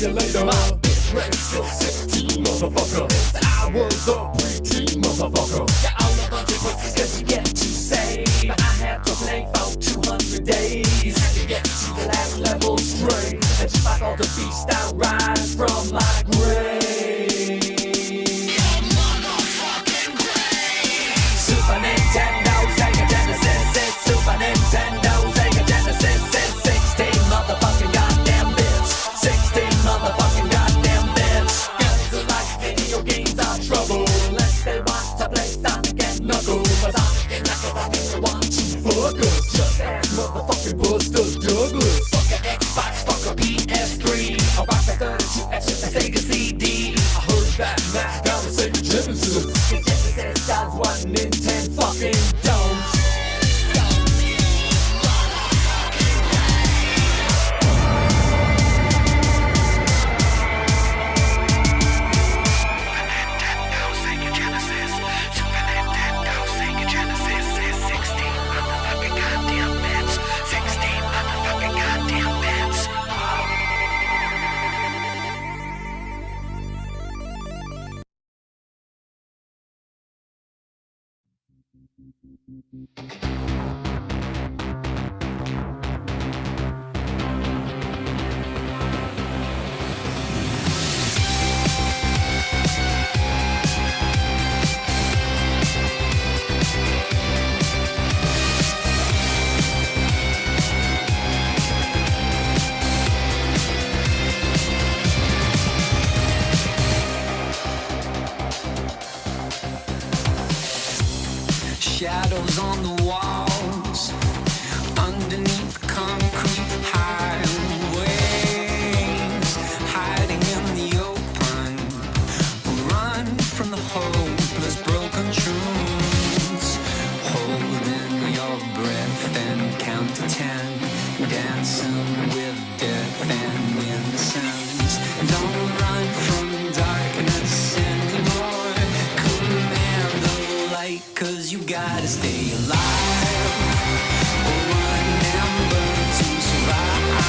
Later. My bitch raised still 16, motherfucker. Since I was a preteen, motherfucker. Got all a bunch of pussies cause you get to say I had to play for 200 days to get to the last level straight. And just like all the beasts that rise from my grave. Super Nintendo, Sega Genesis, it's Super Nintendo, Sega Genesis, it's 16 motherfucking goddamn bits. 16 motherfucking goddamn bits. Girls who like video games are trouble unless they want to play Sonic and Knuckles. But Sonic and Knuckles don't mean they want to fuck us. Just ask motherfucking Buster Douglas. Fuck a Xbox, fuck a PS3, a rock a 32X with a Sega CD. I heard that Mac got a Sega Genesis. Cause Genesis does what Nintendo fucking don't. Shadows on the walls, underneath the concrete highways, hiding in the open, run from the hopeless broken truths, holding your breath and count to 10, dancing with death and innocence. Don't run from darkness anymore, command the light, cause you gotta stay alive. Remember to survive.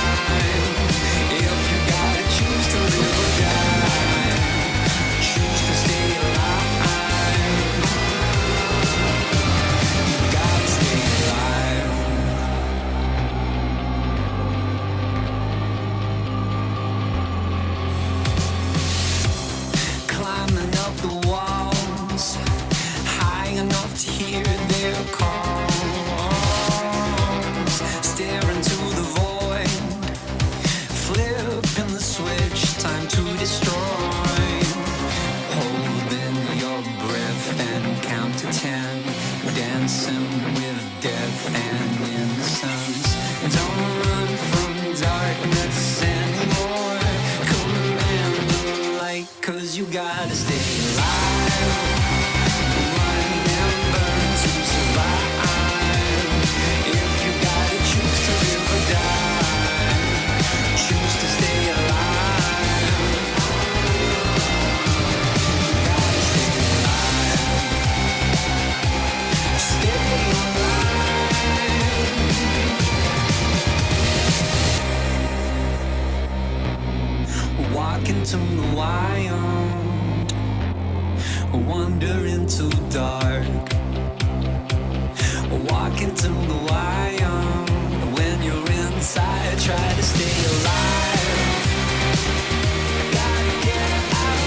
If you gotta choose to live or die, choose to stay alive. You gotta stay alive. Climbing up the walls, high enough to hear their calls, staring to the void, flipping the switch, time to destroy, holding your breath and count to 10, dancing with death and innocence. Don't run from darkness anymore, command the light, cause you gotta stay alive. Remember to survive. If you gotta choose to live or die, choose to stay alive. You gotta stay alive. Stay alive. Walk into the wild, wander into dark. Walk into the wild. When you're inside, try to stay alive. Gotta get out.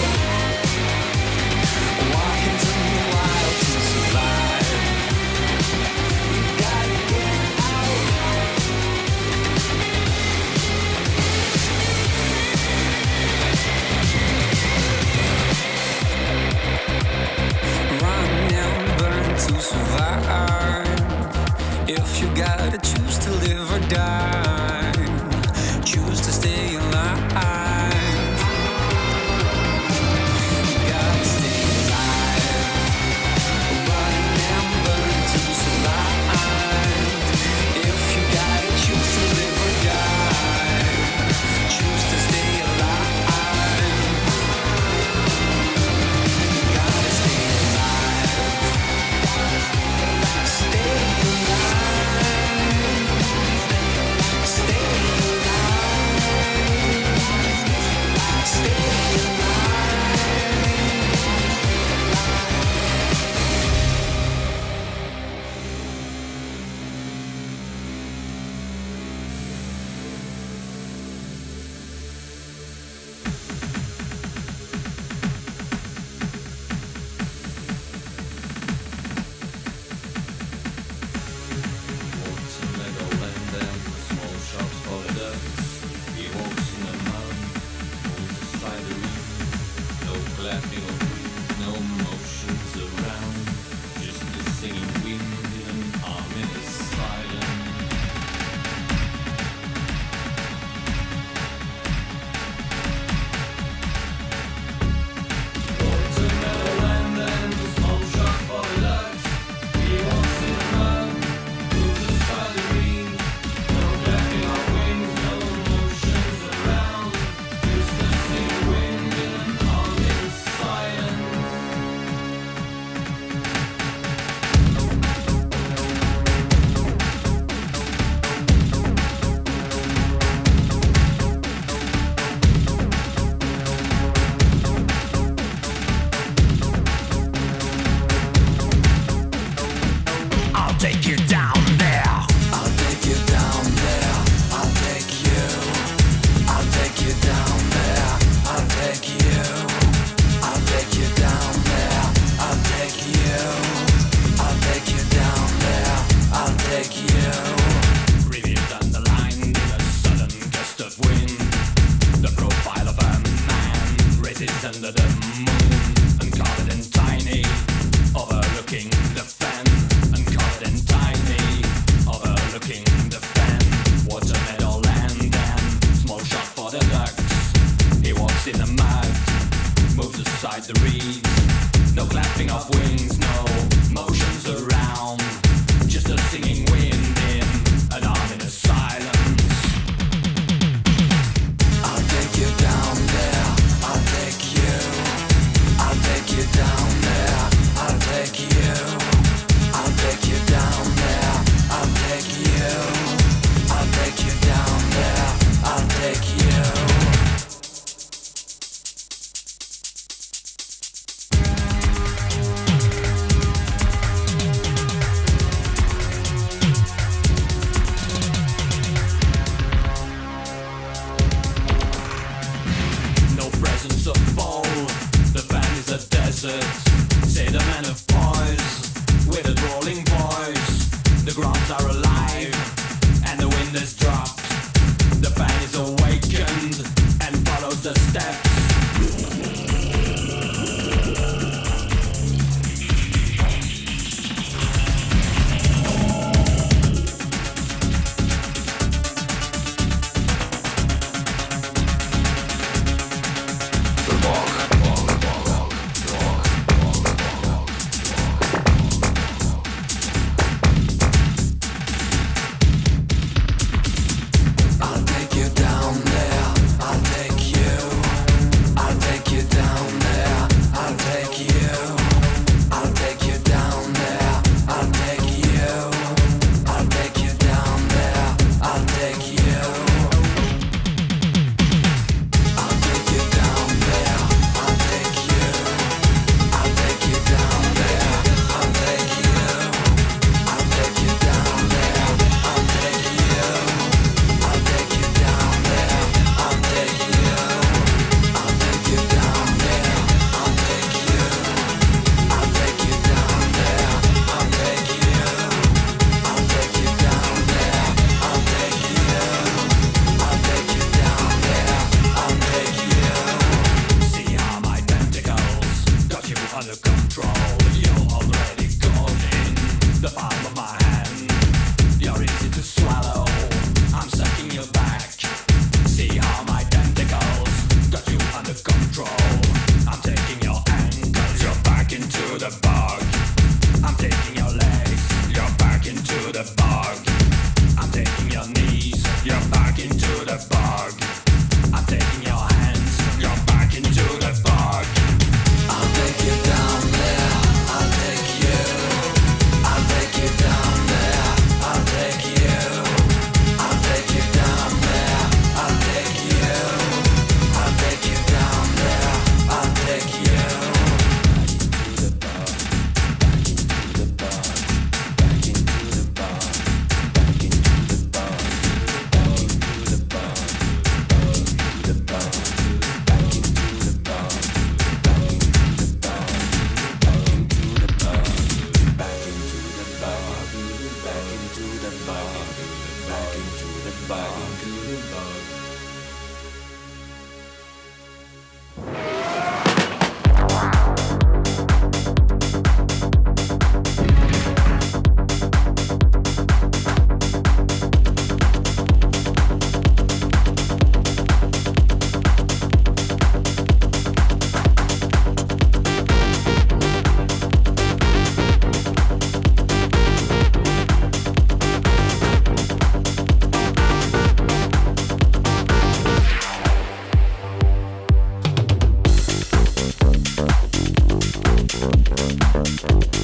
Walk into the wild to survive. Gotta get out. Run now. clapping of wings, no motions around, just the singing wind in an ominous silence. Watermelon and a small shot for the ducks. He walks in the mud, moves aside the reeds, no clapping of wings, no motions around, just the singing wind in an ominous silence. I'll take you down there. I'll take you down there. I'll take you. I'll take you down there. I'll take you. I'll take you down there. I'll take you. I'll take you down there. I'll take you. Revealed underlined in a sudden gust of wind, the profile of a man raises under the moon, uncovered and tiny, overlooking the fen, uncovered and tiny, overlooking the fen. Watermeadow land and small shot for the ducks. He walks in the mud, moves aside the reeds, no clapping of wings, no motions around, just a singing wind in an ominous silence. I'll take you down there. I'll take you. I'll take you down there. I'll take you. I'll take you down there. I'll take you. I'll take you down there. I'll take you. No presence of fall, the van is a desert. Say the man of poise, with a rolling voice. The grounds are alive, and the wind has dropped. The fan is awakened, and follows the steps. I'll take you down there. I'll take you. I'll take you down there. I'll take you. I'll take you down there. I'll take you. I'll take you down there. I'll take you. I'll take you down there. I'll take you. I'll take you down there. I'll take you. I'll take you down there. I'll take you. I'll take you down there. I'll take you. I'll take you down there. I'll take you. I'll take you down there. I'll take you. I'll take you down there. I'll take you. I'll take you down there. I'll take you. See how my tentacles got you under control. You're already caught in the palm of my hand. You're easy to swallow. I'm sucking you back. See how my tentacles got you under control. I'm taking your ankles. You're back into the bog. I'm taking your legs. You're back into the bog. I'm taking your knees. You're back into the bog. I'm taking your hands. You're back into the bog. I'll take you down there. I'll take you. I'll take you down you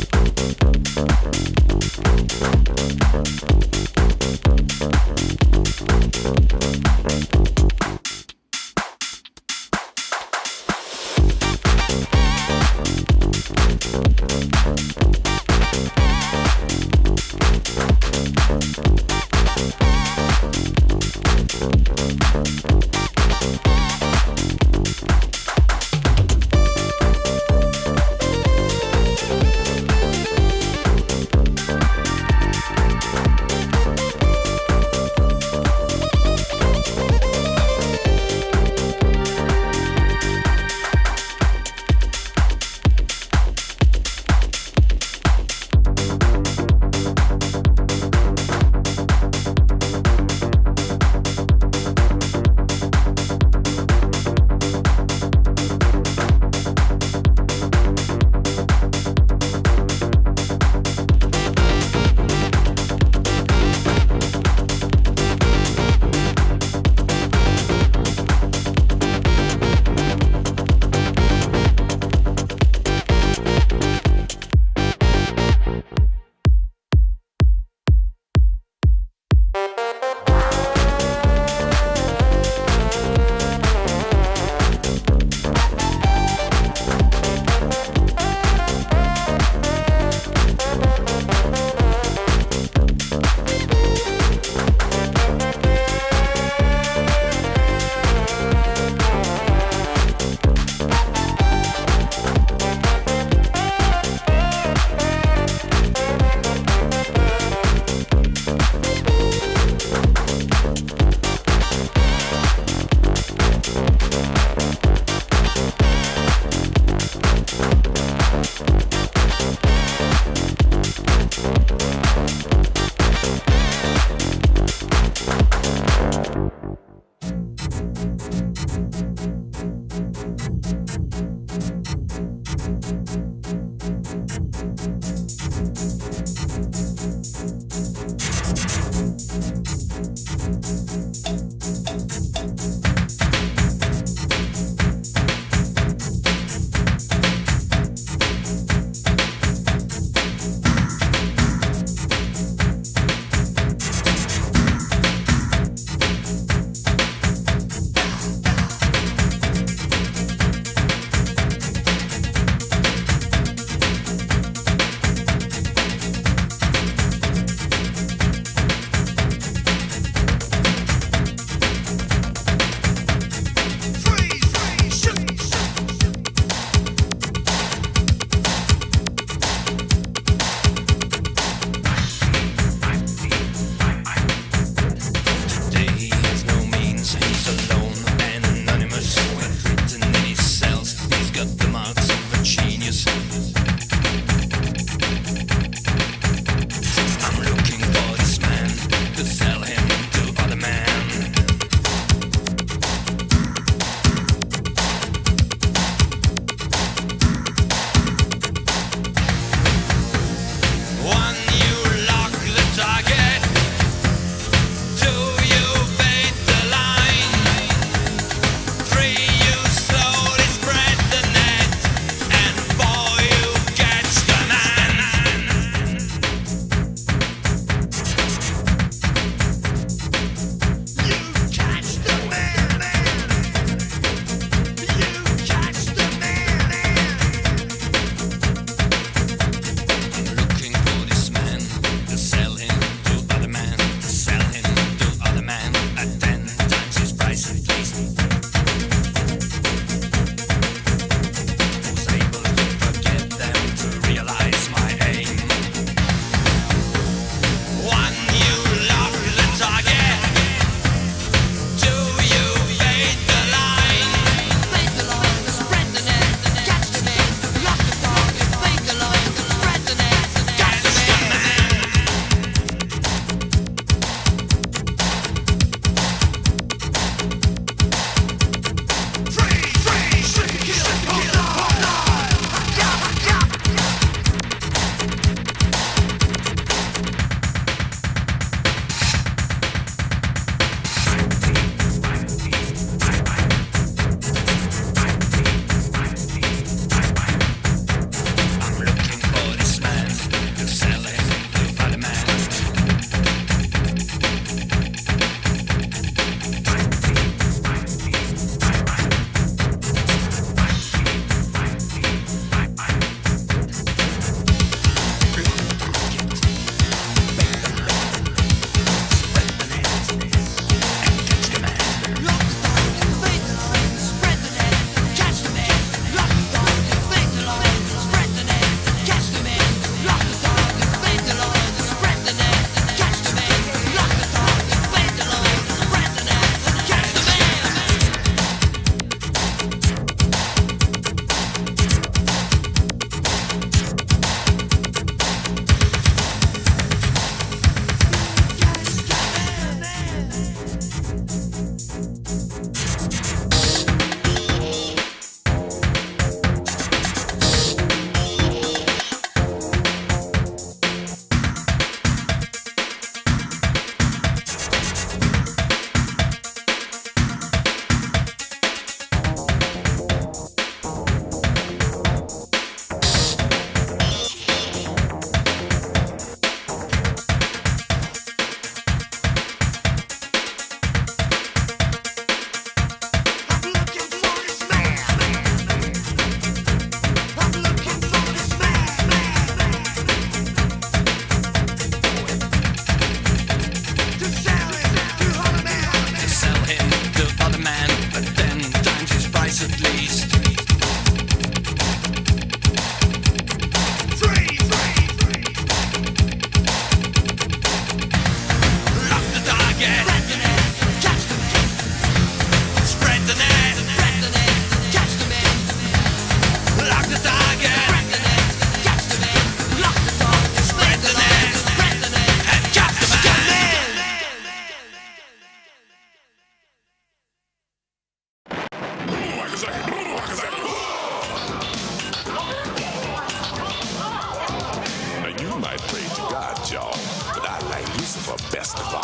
best of all.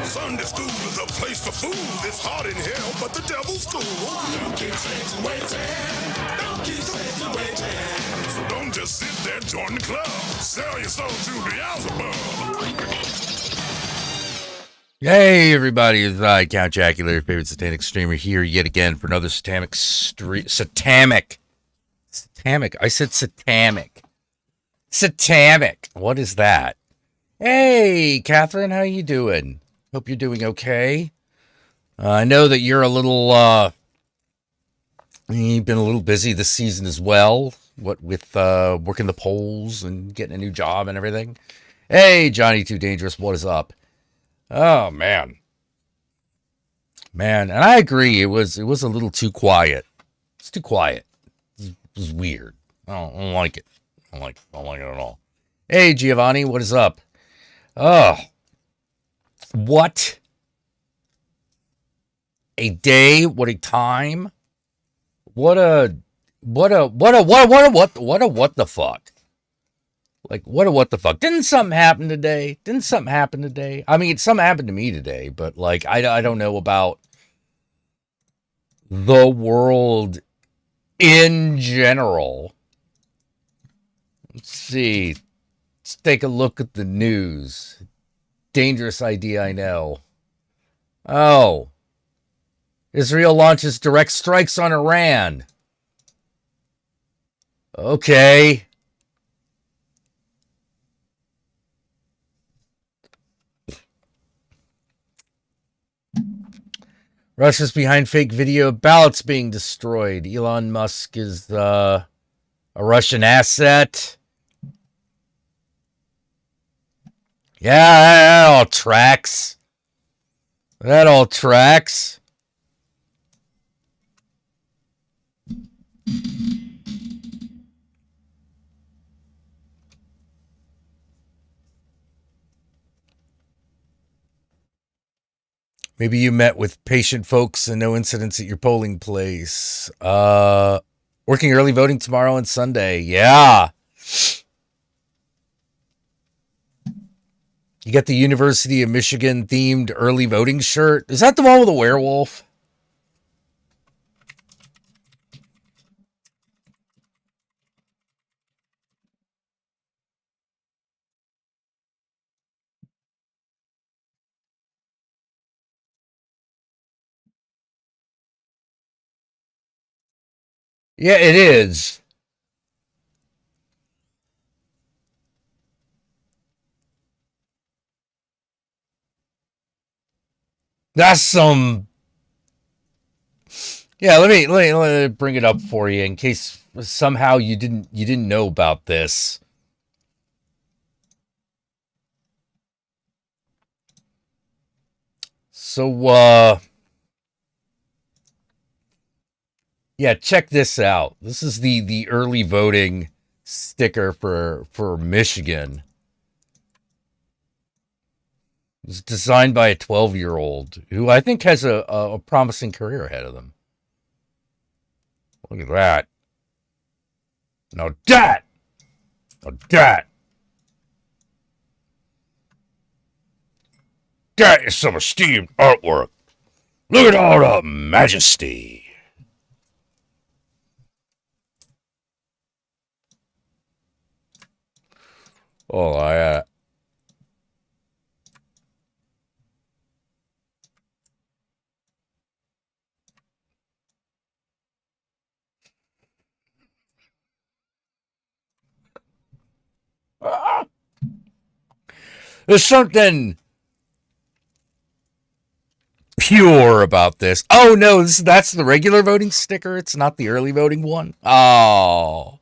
Sunday school is a place for fools. It's hot in hell, but the devil's cool. Don't keep Satan waiting. Don't keep Satan waiting. So don't just sit there, join the club. Sell your soul to Beelzebub. Hey everybody, it's Count Jackula, your favorite satanic streamer, here yet again for another satanic satanic. I said satanic. Satanic. What is that? Hey, Catherine, how you doing? Hope you're doing okay. I know that you're a little, you've been a little busy this season as well. What with working the polls and getting a new job and everything. Hey, Johnny Too Dangerous, what is up? Oh man, and I agree. It was a little too quiet. It's too quiet. It was weird. I don't like it. I don't like it at all. Hey Giovanni, what is up? Oh, what a day! What a time! What the fuck? Like, what the fuck? Didn't something happen today? I mean, something happened to me today, but, like, I don't know about the world in general. Let's see. Let's take a look at the news. Dangerous idea, I know. Oh. Israel launches direct strikes on Iran. Okay. Russia's behind fake video ballots being destroyed. Elon Musk is a Russian asset. Yeah, that all tracks. Maybe you met with patient folks and no incidents at your polling place. Working early voting tomorrow and Sunday. Yeah. You got the University of Michigan themed early voting shirt. Is that the one with a werewolf? Yeah, it is. That's some. Yeah, let me bring it up for you in case somehow you didn't know about this. So yeah, check this out. This is the early voting sticker for Michigan. It's designed by a 12-year-old who I think has a promising career ahead of them. Look at that. Now that is some esteemed artwork. Look at all the majesty. Oh, there's something pure about this. Oh no, that's the regular voting sticker. It's not the early voting one. Oh.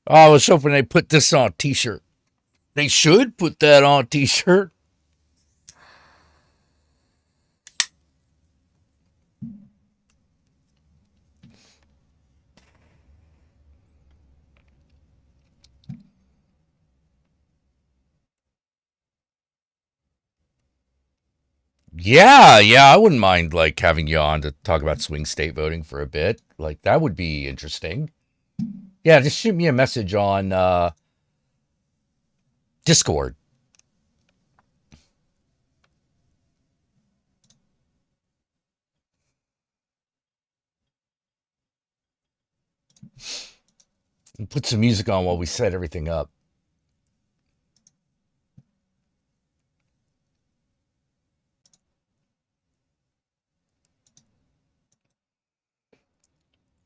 I was hoping they put this on a t-shirt. They should put that on a t-shirt. Yeah, I wouldn't mind like having you on to talk about swing state voting for a bit. Like, that would be interesting. Yeah, just shoot me a message on Discord. And put some music on while we set everything up.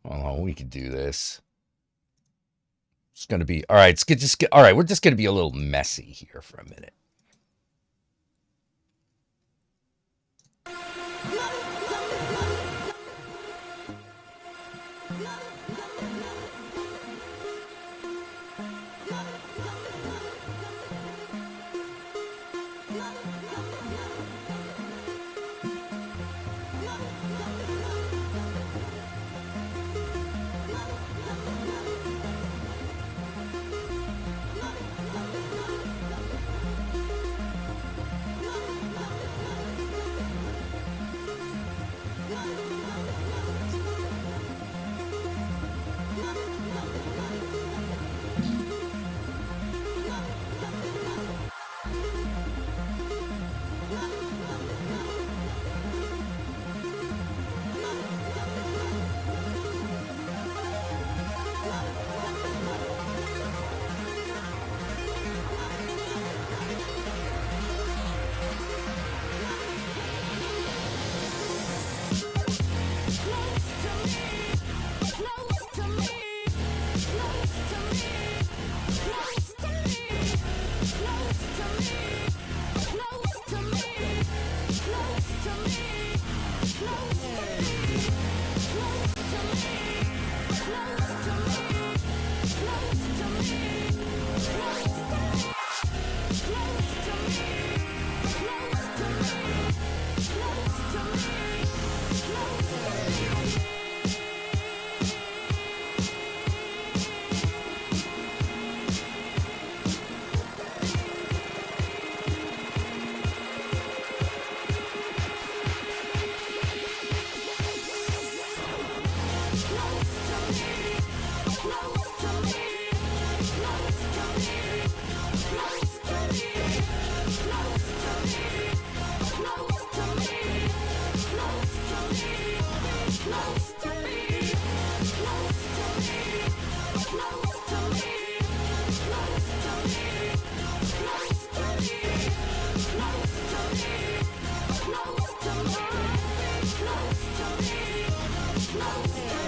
Oh, we could do this. It's gonna be all right. All right. We're just gonna be a little messy here for a minute.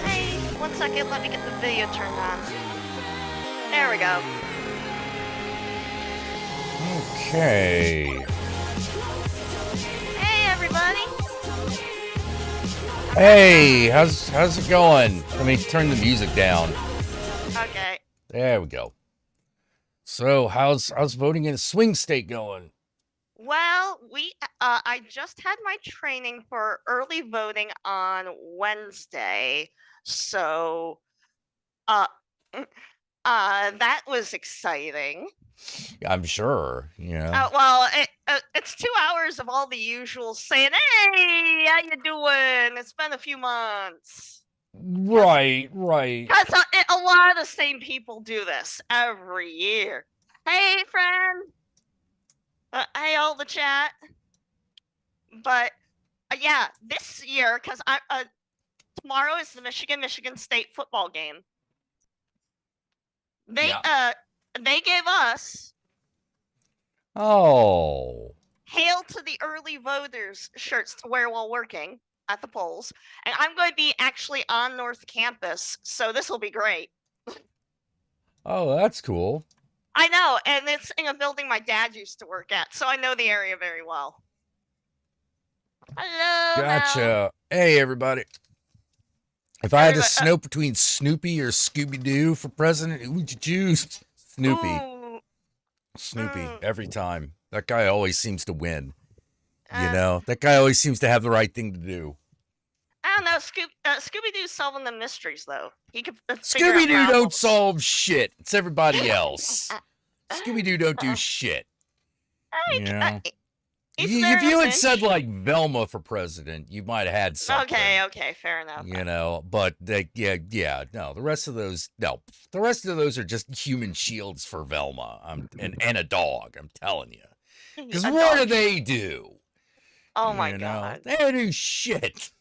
Hey, 1 second, let me get the video turned on. There we go. Okay. Hey, everybody. Hey, how's it going? Let me turn the music down. Okay. There we go. So, how's voting in a swing state going? Well, I just had my training for early voting on Wednesday, so uh that was exciting. I'm sure, Well, it's 2 hours of all the usual saying, "Hey, how you doing? It's been a few months." Right. Because a lot of the same people do this every year. Hey, friend. Hey, all the chat. But yeah, this year, because tomorrow is the Michigan State football game. They gave us Hail to the Early Voters shirts to wear while working at the polls. And I'm going to be actually on North Campus, so this will be great. Oh, that's cool. I know, and it's in a building my dad used to work at, so I know the area very well. Hello. Gotcha. Mel. Hey, everybody. If I had to snow between Snoopy or Scooby-Doo for president, who would you choose? Snoopy. Ooh. Snoopy, every time. That guy always seems to win. That guy always seems to have the right thing to do. I don't know. Scooby-Doo's solving the mysteries, though. He could Scooby-Doo don't solve shit. It's everybody else. Scooby-Doo don't do shit. He's If very you a had said cinch. like Velma for president, you might have had something. Okay, fair enough. You know, but no. The rest of those, no. The rest of those are just human shields for Velma. And a dog. I'm telling you. Because A what do dog. they do? Oh my You know, god. they don't do shit.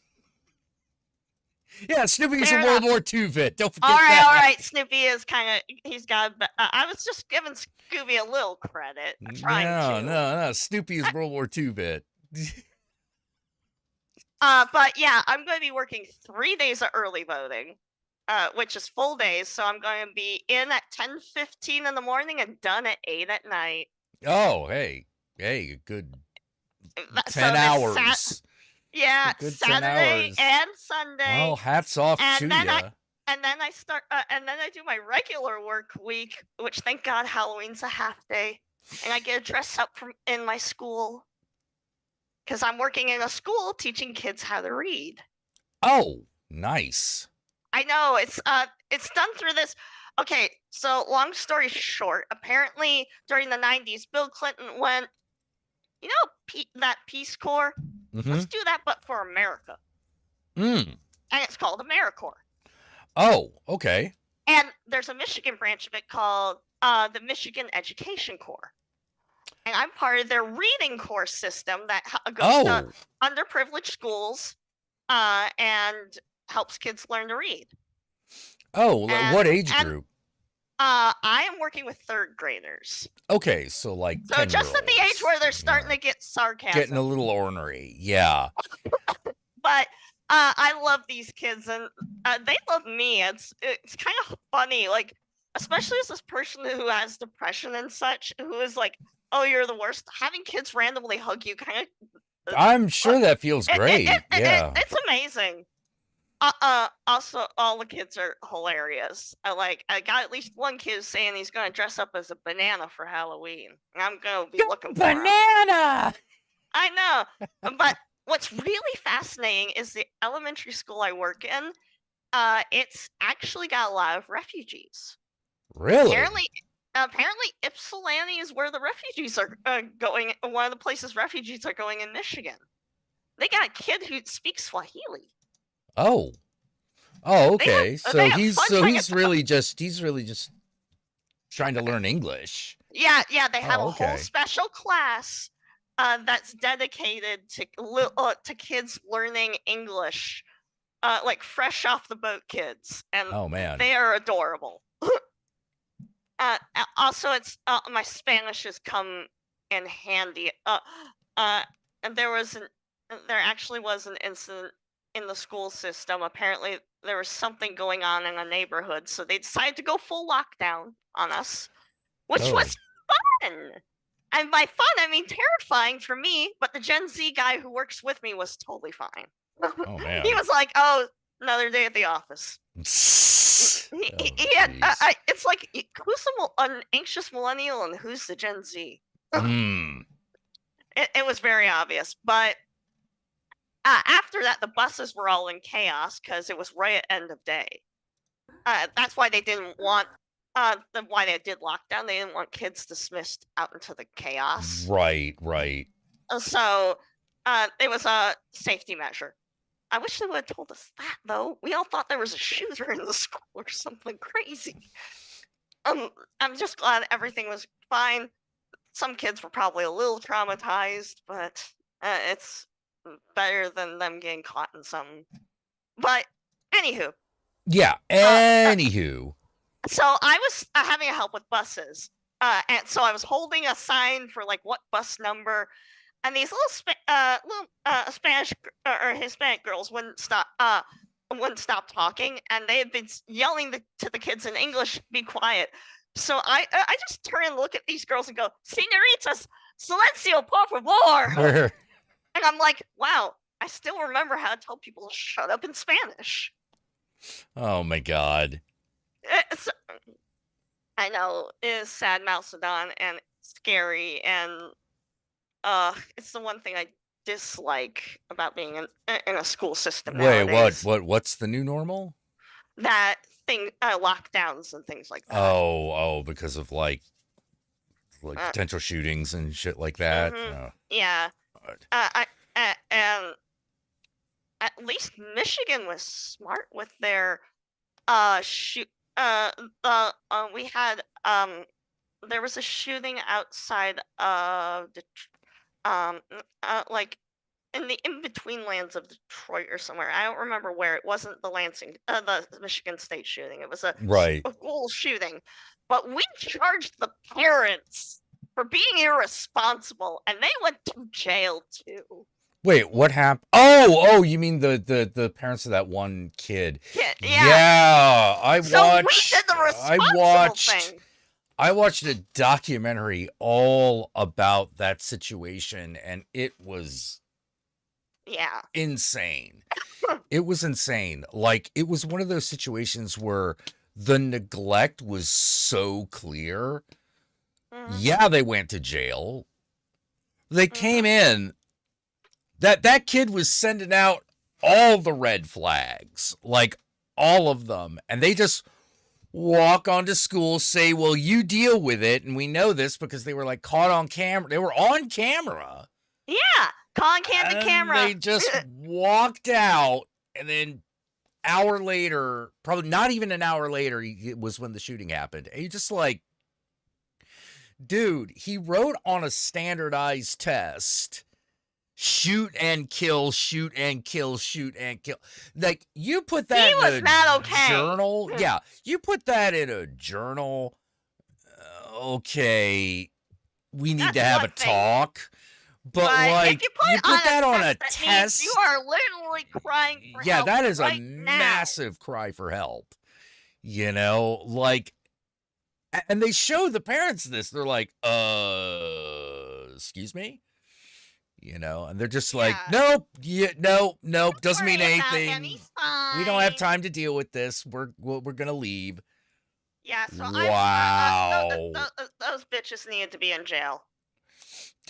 Yeah, Snoopy's Fair a World enough. War II vet. Don't forget All that. right. Snoopy is kind of. He's got. I was just giving Scooby a little credit. Trying to. No. Snoopy is World War II vet. But yeah, I'm going to be working 3 days of early voting, which is full days. So I'm going to be in at 10:15 in the morning and done at 8 at night. Oh, hey, a good So 10 this hours. Yeah, A good 10 Saturday hours. and Sunday. Well, hats off And to then you. And then I start, and then I do my regular work week, which thank God Halloween's a half day, and I get to dress up in my school because I'm working in a school teaching kids how to read. Oh, nice. I know it's done through this. Okay, so long story short, apparently during the 90s, Bill Clinton went, you know, that Peace Corps. Mm-hmm. Let's do that, but for America. And it's called AmeriCorps. Oh, okay. And there's a Michigan branch of it called the Michigan Education Corps. And I'm part of their reading course system that goes to underprivileged schools and helps kids learn to read. Oh, what age group? I am working with 3rd graders. Okay, so like so just at the age where they're starting to get sarcasm. Getting a little ornery, yeah. But I love these kids, and they love me. It's kind of funny, like especially as this person who has depression and such, who is like, "Oh, you're the worst." Having kids randomly hug you, kind of. I'm sure that feels great. Yeah, it's amazing. Also, all the kids are hilarious. I got at least one kid saying he's gonna dress up as a banana for Halloween. I'm gonna be looking for him. Banana. I know, but what's really fascinating is the elementary school I work in. It's actually got a lot of refugees. Really? Apparently, Ypsilanti is where the refugees are going. One of the places refugees are going in Michigan. They got a kid who speaks Swahili. Oh, okay. He's really just trying to learn English. Yeah. They have a whole special class that's dedicated to kids learning English, like fresh off the boat kids, and oh man, they are adorable. Also, it's my Spanish has come in handy. And there actually was an incident in the school system. Apparently, there was something going on in a neighborhood, so they decided to go full lockdown on us, which was fun. And by fun, I mean terrifying for me. But the Gen Z guy who works with me was totally fine. Oh man, he was like, "Oh, another day at the office." It's like, who's an anxious millennial and who's the Gen Z? It was very obvious. But after that, the buses were all in chaos because it was right at end of day. That's why they didn't want why they did lockdown. They didn't want kids dismissed out into the chaos. Right. So it was a safety measure. I wish they would have told us that, though. We all thought there was a shooter in the school or something crazy. I'm just glad everything was fine. Some kids were probably a little traumatized, but it's better than them getting caught in something. But anywho. Yeah, anywho. So I was having help with buses. And so I was holding a sign for like what bus number, and these little Spanish or Hispanic girls wouldn't stop talking, and they had been yelling to the kids in English, "Be quiet." So I just turn and look at these girls and go, "Señoritas, silencio, por favor." And I'm like, wow, I still remember how to tell people to shut up in Spanish. Oh my God. I know it is sad, Malsadon, and scary, and it's the one thing I dislike about being in a school system nowadays. Wait, what's the new normal? That thing, lockdowns and things like that. Oh, because of like potential shootings and shit like that. Yeah. And at least Michigan was smart with their shoot. We had there was a shooting outside of like in the in-between lands of Detroit or somewhere. I don't remember where. It wasn't the the Michigan State shooting. It was a school shooting. But we charged the parents for being irresponsible, and they went to jail too. Wait, what happened? Oh, you mean the parents of that one kid? Yeah. I So watched. we did the responsible thing. I watched a documentary all about that situation, and it was insane. It was insane. Like, it was one of those situations where the neglect was so clear. Yeah, they went to jail. They came in. That kid was sending out all the red flags, like all of them, and they just walk onto school, say, well, you deal with it. And we know this because they were like caught on camera. They were on camera. Yeah. Caught on candid camera. They just walked out. And then hour later, probably not even an hour later, it was when the shooting happened. And you're just like, dude, he wrote on a standardized test, shoot and kill, shoot and kill, shoot and kill. Like, you put that in a journal. Yeah, you put that in a journal. Okay, we need to have a talk. But like, if you put that on a test, you are literally crying for help. Yeah, that is right a now. massive cry for help. You know, like, and they show the parents this. They're like, excuse me? You know, and they're just like, nope, nope, doesn't mean anything. We don't have time to deal with this. We're gonna leave. Yeah, so wow. Those bitches needed to be in jail.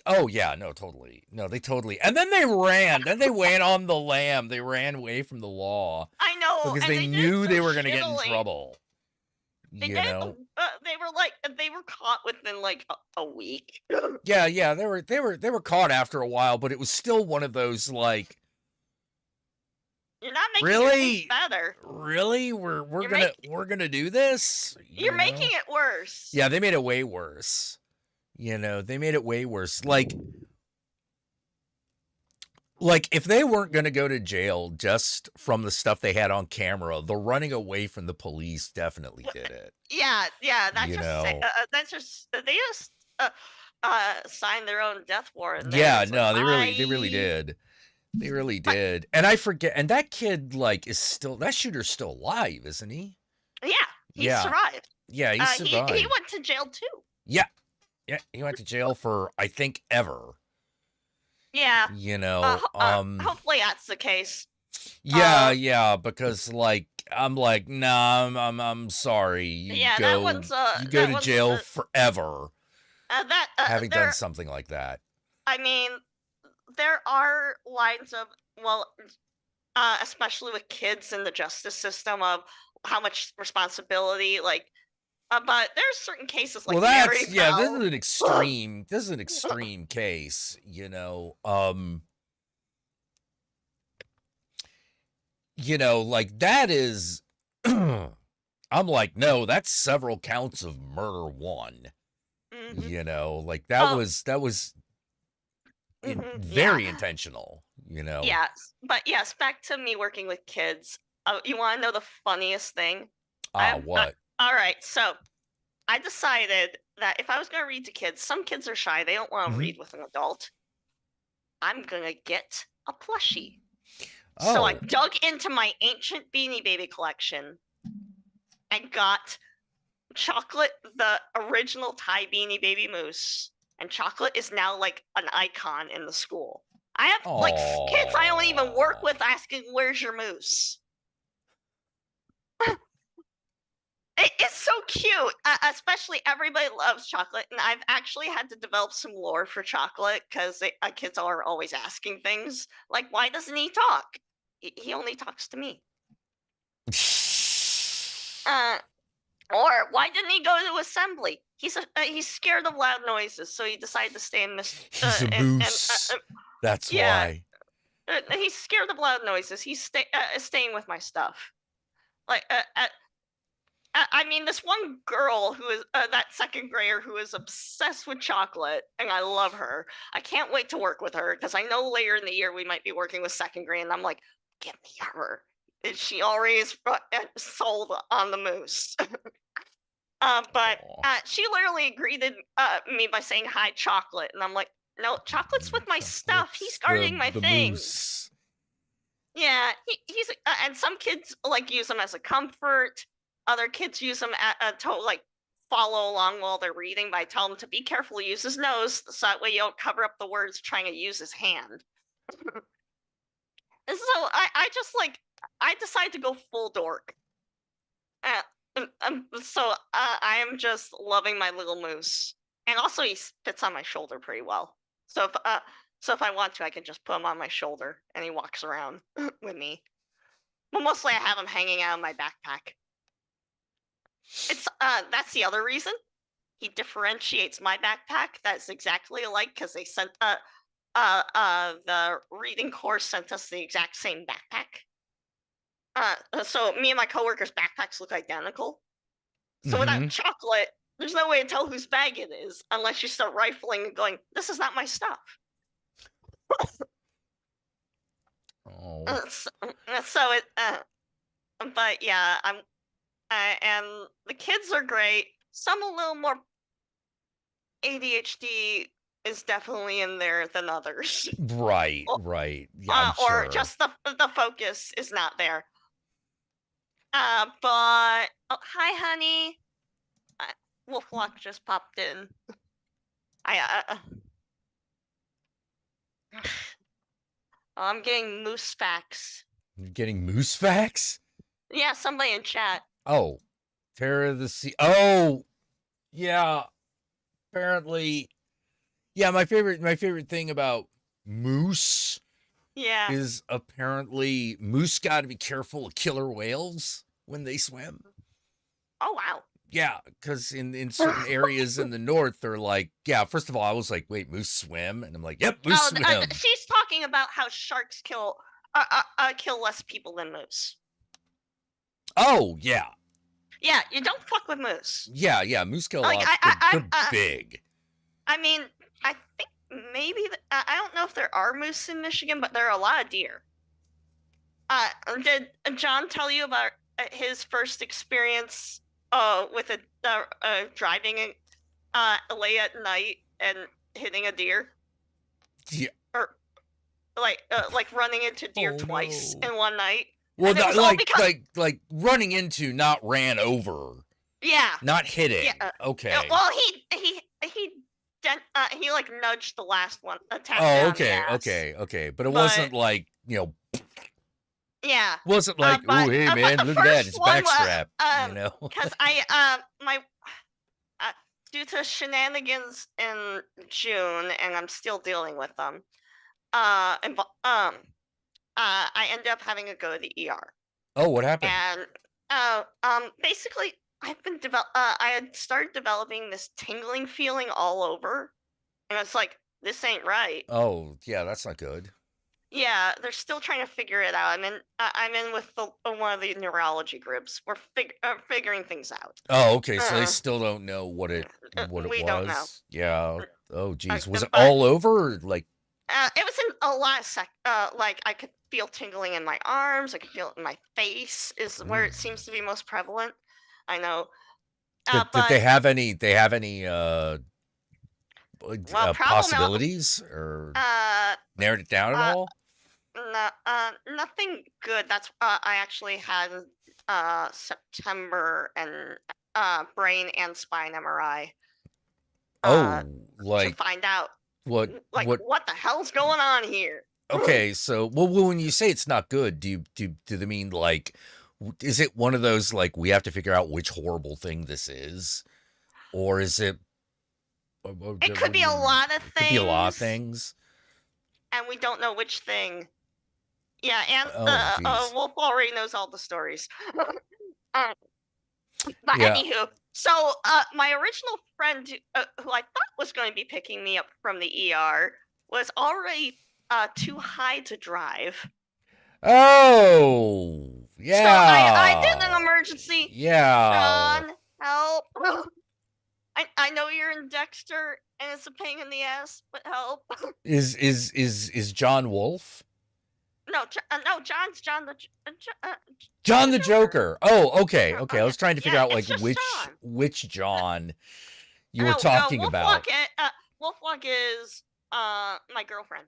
Oh yeah, no, totally. No, they totally. And then they ran. Then they went on the lam. They ran away from the law. I know, because they knew they were gonna get in trouble. They were caught within like a week. Yeah, they were caught after a while, but it was still one of those like, you're not making things better. Really? We're gonna do this? You're making it worse. Yeah, they made it way worse. You know, they made it way worse. Like if they weren't going to go to jail just from the stuff they had on camera, the running away from the police definitely did it. Yeah, that's just they just signed their own death warrant. Yeah, no, they really did. They really did. And I forget, and that kid that shooter's still alive, isn't he? Yeah, he survived. Yeah, he survived. He went to jail too. Yeah. Yeah, he went to jail for, I think, ever. Yeah. You know, hopefully that's the case. Yeah, because I'm like, nah, I'm sorry. You go to jail forever. Having done something like that. I mean, there are lines of, especially with kids in the justice system, of how much responsibility, but there's certain cases like this is an extreme. This is an extreme case, you know. You know, like that is. I'm like, no, that's several counts of murder one. Mm-hmm. You know, like that was very intentional. You know. Yes, but yes, back to me working with kids. You want to know the funniest thing? What? All right, so I decided that if I was going to read to kids, some kids are shy. They don't want to read with an adult. I'm going to get a plushie. Oh. So I dug into my ancient Beanie Baby collection and got Chocolate, the original Thai Beanie Baby moose. And Chocolate is now like an icon in the school. I have kids I don't even work with asking, where's your moose? It's so cute, especially everybody loves Chocolate, and I've actually had to develop some lore for Chocolate because kids are always asking things like, why doesn't he talk? He only talks to me. Or why didn't he go to assembly? He's scared of loud noises, so he decided to stay in He's a moose. That's Yeah. why. He's scared of loud noises. He's staying with my stuff. Like, I mean, this one girl who is that second grader who is obsessed with chocolate, and I love her. I can't wait to work with her because I know later in the year we might be working with second grade, and I'm like, give me her. And she already is sold on the moose. But Aw. she literally greeted me by saying hi, chocolate, and I'm like, no, chocolate's with my stuff. He's guarding my the things. moose. Yeah, he's and some kids like use them as a comfort. Other kids use them to like follow along while they're reading. But I tell him to be careful, use his nose, so that way you don't cover up the words trying to use his hand. And so I just like I decided to go full dork. So I am just loving my little moose, and also he fits on my shoulder pretty well. So if I want to, I can just put him on my shoulder, and he walks around with me. But mostly, I have him hanging out of my backpack. It's that's the other reason he differentiates my backpack. That's exactly alike because they sent the reading course sent us the exact same backpack. So me and my coworkers' backpacks look identical. So without Mhm. chocolate, there's no way to tell whose bag it is unless you start rifling and going, "This is not my stuff." Oh. So it, but yeah, and the kids are great. Some a little more ADHD is definitely in there than others. Right, Or- right. Yeah, I'm or sure. just the focus is not there. But oh, hi, honey. Wolflock just popped in. I'm getting moose facts. You're getting moose facts? Yeah, somebody in chat. Oh, Terror of the Sea. Oh, yeah. Apparently, yeah. My favorite thing about moose Yeah. is apparently moose got to be careful of killer whales when they swim. Oh wow. Yeah, because in certain areas in the north, they're like, yeah. First of all, I was like, wait, moose swim, and I'm like, yep, moose Oh, swim. she's talking about how sharks kill less people than moose. Oh yeah, Yeah, you don't fuck with moose. yeah. Moose kill a Like, lot. They're big. I mean, I think maybe I don't know if there are moose in Michigan, but there are a lot of deer. Did John tell you about his first experience with driving late at night and hitting a deer? Yeah. Or like running into deer Oh, twice no. in one night. Well, And it not, was all like because- like running into, not ran over, Yeah. not hitting. Yeah, Okay. Well, he like nudged the last one. Attacked Oh, okay. But it wasn't like, Yeah. wasn't like, but- oh, hey but man, the look at that, first it's one backstrap. was, because my due to shenanigans in June, and I'm still dealing with them. I ended up having to go to the ER, Oh, what happened? and basically I've been I had started developing this tingling feeling all over, and it's like this ain't right. Oh, yeah, that's not good. Yeah, they're still trying to figure it out. I'm in with one of the neurology groups. We're figuring things out. Oh, okay. So they still don't know what it we was. don't know. Yeah. Oh, geez. Was it but- all over? Or, like, It was in a lot of like I could feel tingling in my arms. I could feel it in my face. Is where it seems to be most prevalent. I know. did But they have any? They have any possibilities or narrowed it down at all? no, nothing good. That's I actually had September and brain and spine MRI. Oh, To like find out what? like What? what the hell's going on here. Okay, so well, when you say it's not good, do they mean like, is it one of those like we have to figure out which horrible thing this is, or is it? It could be a lot of It could be a lot of things. things. And we don't know which thing. Yeah, and Oh, geez. Wolf already knows all the stories. But Yeah. anywho, so my original friend who I thought was going to be picking me up from the ER was already too high to drive. Oh, yeah. So I did an emergency. Yeah. John, help. I know you're in Dexter and it's a pain in the ass, but help. Is John Wolfe? No, no, John's John the John the Joker. Oh, okay. Oh, Okay. I was trying to figure yeah, out like it's just John. which John you were No, talking Wolfwalk, about. Wolfwalk is my girlfriend.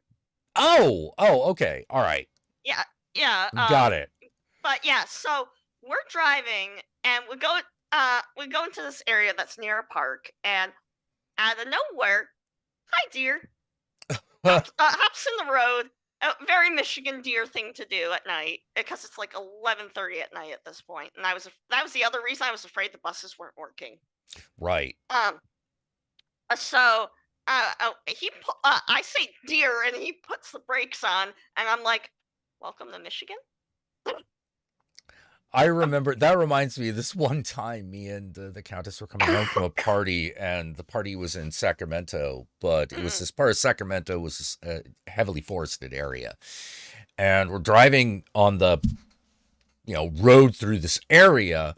Oh, okay. All right. Yeah, yeah. Got it. But yeah, so we're driving and we go into this area that's near a park, and out of nowhere, hi deer, hops in the road. A very Michigan deer thing to do at night because it's like 11:30 at night at this point, and that was the other reason I was afraid the buses weren't working. Right. So I say deer, and he puts the brakes on, and I'm like, "Welcome to Michigan." I remember that reminds me of this one time me and the Countess were coming home from a party, and the party was in Sacramento, but it was this part of Sacramento was a heavily forested area. And we're driving on the road through this area,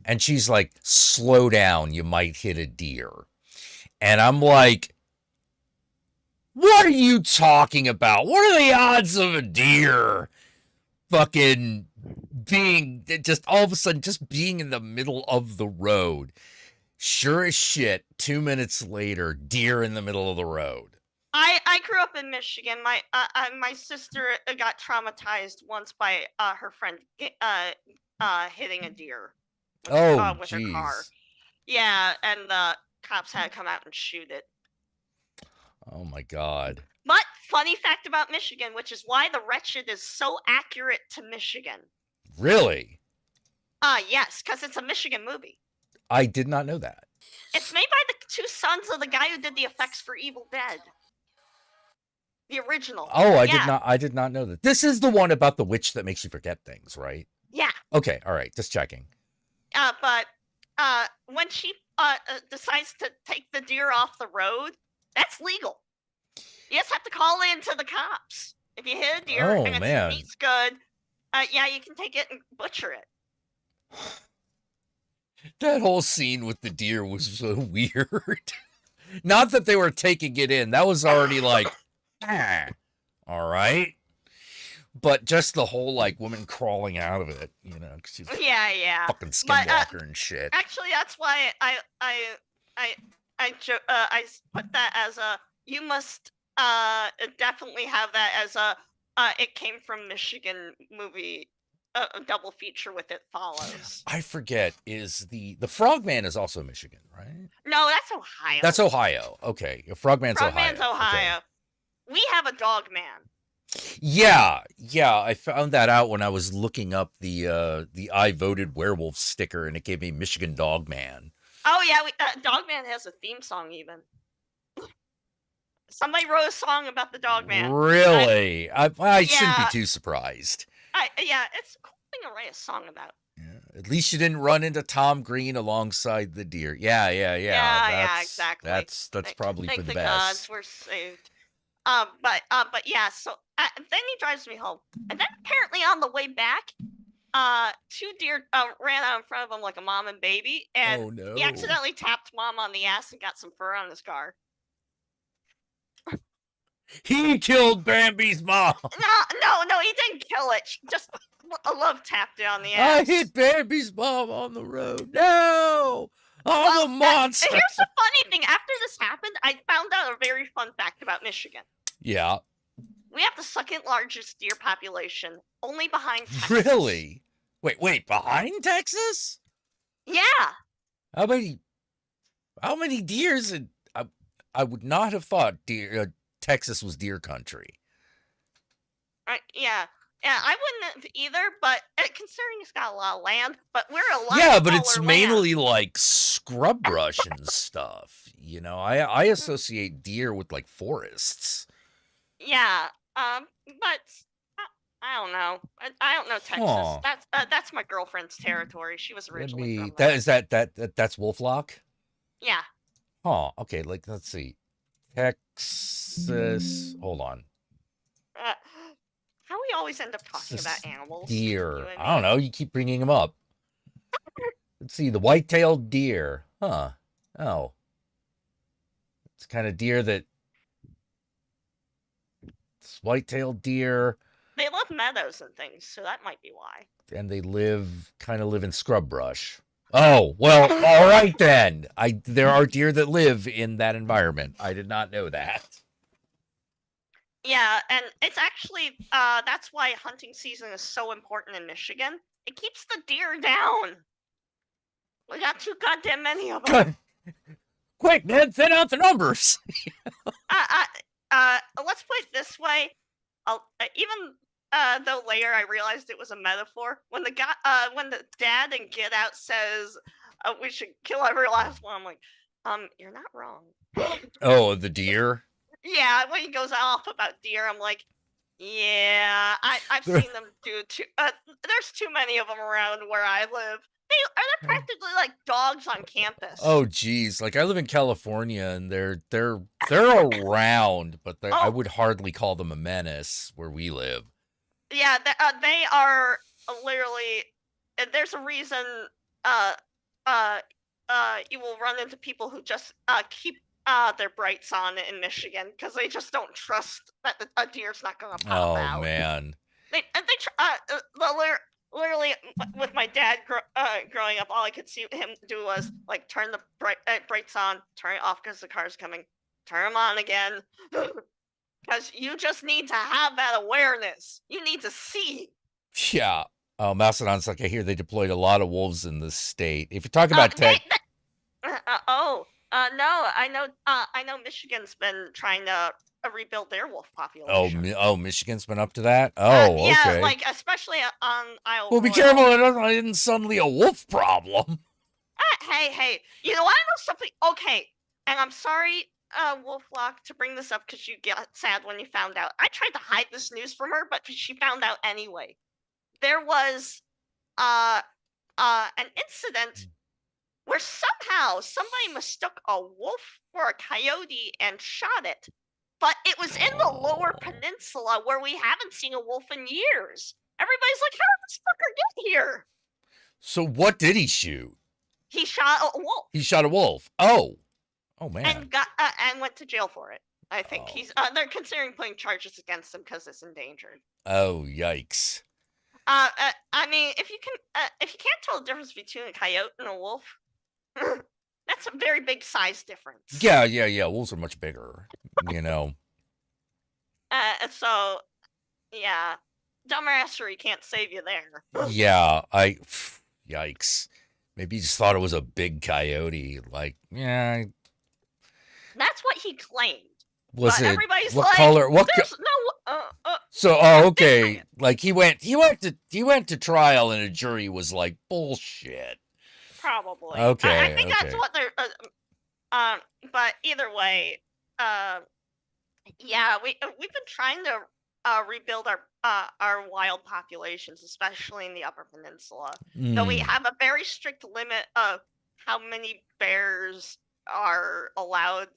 and she's like, slow down, you might hit a deer. And I'm like, what are you talking about? What are the odds of a deer fucking being just all of a sudden just being in the middle of the road? Sure as shit, 2 minutes later, deer in the middle of the road. I grew up in Michigan. My sister got traumatized once by her friend hitting a deer with her car. Yeah, and the cops had to come out and shoot it. Oh my God. But funny fact about Michigan, which is why The Wretched is so accurate to Michigan. Really? Yes, because it's a Michigan movie. I did not know that. It's made by the two sons of the guy who did the effects for Evil Dead. The original. Oh, I did not know that. This is the one about the witch that makes you forget things, right? Yeah. Okay, all right, just checking. But when she decides to take the deer off the road, that's legal. You just have to call in to the cops. If you hit a deer and its meat's good, yeah, you can take it and butcher it. That whole scene with the deer was so weird. Not that they were taking it in. That was already like, all right. But just the whole like woman crawling out of it, cause she's fucking skinwalker and shit. Actually, that's why I put that as a, you must definitely have that as a it came from Michigan movie, a double feature with It Follows. I forget, is the Frogman is also Michigan, right? No, that's Ohio. That's Ohio. Okay, Frogman's Ohio. Frogman's Ohio. Okay. We have a dog man. Yeah, I found that out when I was looking up the I voted werewolf sticker, and it gave me Michigan Dog Man. Oh yeah, Dog Man has a theme song even. Somebody wrote a song about the dog man. Really? I shouldn't be too surprised. It's a cool thing to write a song about. Yeah, at least you didn't run into Tom Green alongside the deer. Yeah. Yeah, exactly. That's probably for the best. Thank the gods we're saved. But yeah. So then he drives me home, and then apparently on the way back, two deer ran out in front of him like a mom and baby, and he accidentally tapped mom on the ass and got some fur on his car. He killed Bambi's mom. No, he didn't kill it. She just a love tapped it on the ass. I hit Bambi's mom on the road. No, I'm a monster. Here's the funny thing. After this happened, I found out a very fun fact about Michigan. Yeah. We have the second largest deer population, only behind Texas. Really? Wait, behind Texas? Yeah. How many deers? I would not have thought Texas was deer country. Yeah, I wouldn't have either, but considering it's got a lot of land, but we're a lot. Yeah, but it's mainly like scrub brush and stuff. I associate deer with like forests. Yeah, but I don't know. I don't know Texas. That's my girlfriend's territory. She was originally from there. That's Wolflock? Yeah. Oh, okay. Like, let's see. Texas. Hold on. always end up talking about animals? Deer. You and I don't me? know. You keep bringing them up. Let's see. The white-tailed deer. Huh. Oh. It's kind of deer that... It's white-tailed deer, They love meadows and things, so that might be why. and they kind of live in scrub brush. Oh, well, all right then. There are deer that live in that environment. I did not know that. Yeah, and it's actually that's why hunting season is so important in Michigan. It keeps the deer down. We got too goddamn many of them. Quick, Ned, thin out the numbers. Let's put it this way. Even though later I realized it was a metaphor, when the dad in Get Out says we should kill every last one, I'm like, you're not wrong. Oh, the deer? Yeah, when he goes off about deer, I'm like, yeah, I've There- seen them do too. There's too many of them around where I live. They're practically like dogs on campus. Oh, geez. Like, I live in California, and they're around, but I Oh. would hardly call them a menace where we live. Yeah, they are literally. There's a reason. You will run into people who just keep their brights on in Michigan because they just don't trust that a deer's not gonna pop Oh, out. man. Literally with my dad growing up, all I could see him do was like turn the brights on, turn it off because the car's coming, turn them on again. Because you just need to have that awareness. You need to see. Yeah. Oh, Mastodon's like, I hear they deployed a lot of wolves in the state. If you're talking about tech... No, I know Michigan's been trying to rebuild their wolf population. Oh, Michigan's been up to that? Oh, Yeah, okay. like especially on Isle Well, be Royale. careful it isn't suddenly a wolf problem. Hey, you know, I know something. Okay, and I'm sorry, Wolflock, to bring this up because you get sad when you found out. I tried to hide this news from her, but she found out anyway. There was an incident where somehow somebody mistook a wolf for a coyote and shot it. But it was in the lower peninsula where we haven't seen a wolf in years. Everybody's like, how did this fucker get here? So what did he shoot? He shot a wolf. He shot a wolf. Oh, man. And got and went to jail for it. I think Oh. they're considering putting charges against him because it's endangered. Oh, yikes. I mean, if you can't tell the difference between a coyote and a wolf, that's a very big size difference. Yeah. Wolves are much bigger, you know. So, yeah, dumbassery can't save you there. Yeah, yikes. Maybe he just thought it was a big coyote. Like, yeah. That's what he claimed. Was But it everybody's what like, color? What? There's no. So, okay. Like he went to trial, and a jury was like, bullshit. Probably. Okay, I think that's okay. what they're. But either way, yeah, we've been trying to rebuild our wild populations, especially in the Upper Peninsula. Though we Mm, have a very strict limit of how many bears are allowed,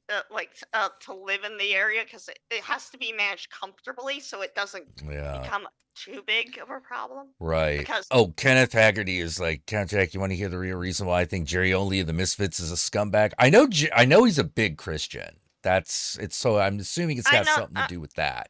to live in the area because it has to be managed comfortably, so it doesn't yeah, become too big of a problem. right. Because Oh, Kenneth Haggerty is like, Count Jack, you want to hear the real reason why I think Jerry Only of the Misfits is a scumbag? I know he's a big Christian. So I'm assuming it's I got know- something to do with that.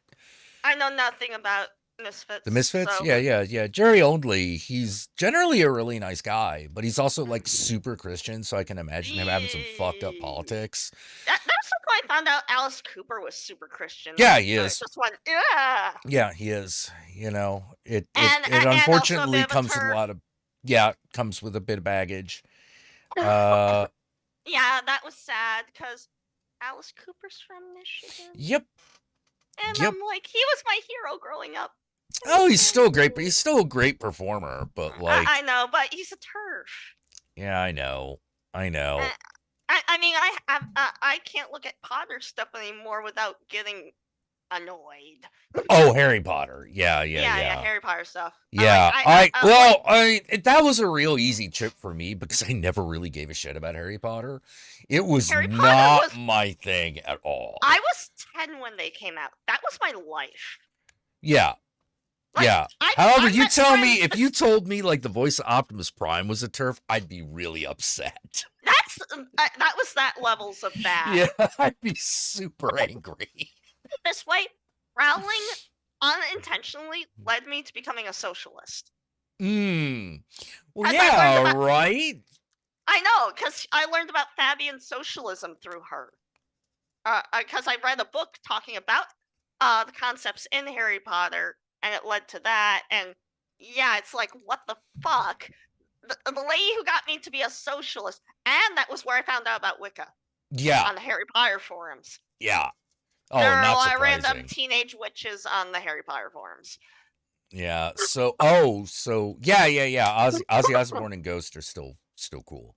I know nothing about Misfits. The Misfits? so- Yeah. Jerry Only, he's generally a really nice guy, but he's also like super Christian, so I can imagine him having some fucked up politics. That's something I found out. Alice Cooper was super Christian. Yeah, he So is. it just went, yeah. Yeah, he is. You know, it And also a unfortunately bit of a comes with a turf. lot of comes with a bit of baggage. Yeah, that was sad because Alice Cooper's from Michigan. Yep. And Yep. I'm like, he was my hero growing up. Oh, he's still great, but he's still a great performer. But like, I know, but he's a turf. yeah, I know. I mean, I can't look at Potter stuff anymore without getting annoyed. Oh, Harry Potter. Yeah. Harry Potter stuff. Yeah, like, that was a real easy trip for me because I never really gave a shit about Harry Potter. It was Harry Potter not was- my thing at all. I was 10 when they came out. That was my life. Yeah. Like, Yeah. I However, you met tell me friends- if you told me like the voice of Optimus Prime was a turf, I'd be really upset. that's that was that levels of bad. Yeah, I'd be super angry. This way, Rowling unintentionally led me to becoming a socialist. Well, As I yeah, learned about- right. I know, because I learned about Fabian socialism through her. Because I read a book talking about the concepts in Harry Potter, and it led to that. And yeah, it's like, what the fuck? The lady who got me to be a socialist, and that was where I found out about Wicca Yeah, on the Harry Potter forums. yeah. Oh, There are a not lot of random surprising. teenage witches on the Harry Potter forums. Yeah. So, yeah. Ozzy Osbourne and Ghost are still cool.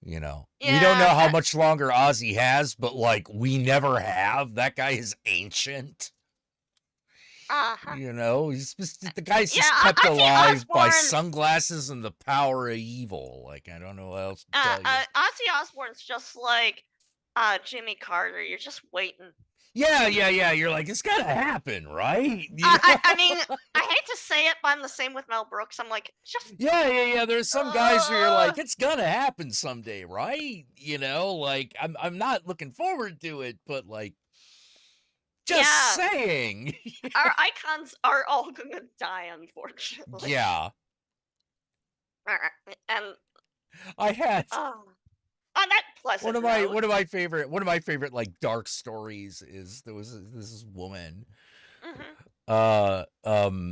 You know, we don't know Yeah, how much longer Ozzy has, but like we never have. That guy is ancient. uh-huh. You know, the guy's just Yeah, kept Ozzy alive by Osbourne- sunglasses and the power of evil. Like I don't know what else to tell you. Ozzy Osbourne's just like Jimmy Carter. You're just waiting. Yeah. You're like, it's gotta happen, right? You I know? mean, I hate to say it, but I'm the same with Mel Brooks. I'm like, just Yeah. There's some guys who you're like, it's gonna happen someday, right? You know, like I'm not looking forward to it, but like, just Yeah. saying. our icons are all gonna die, unfortunately. Yeah, And I had on that pleasant one of note, my favorite like dark stories is there was this woman. mhm.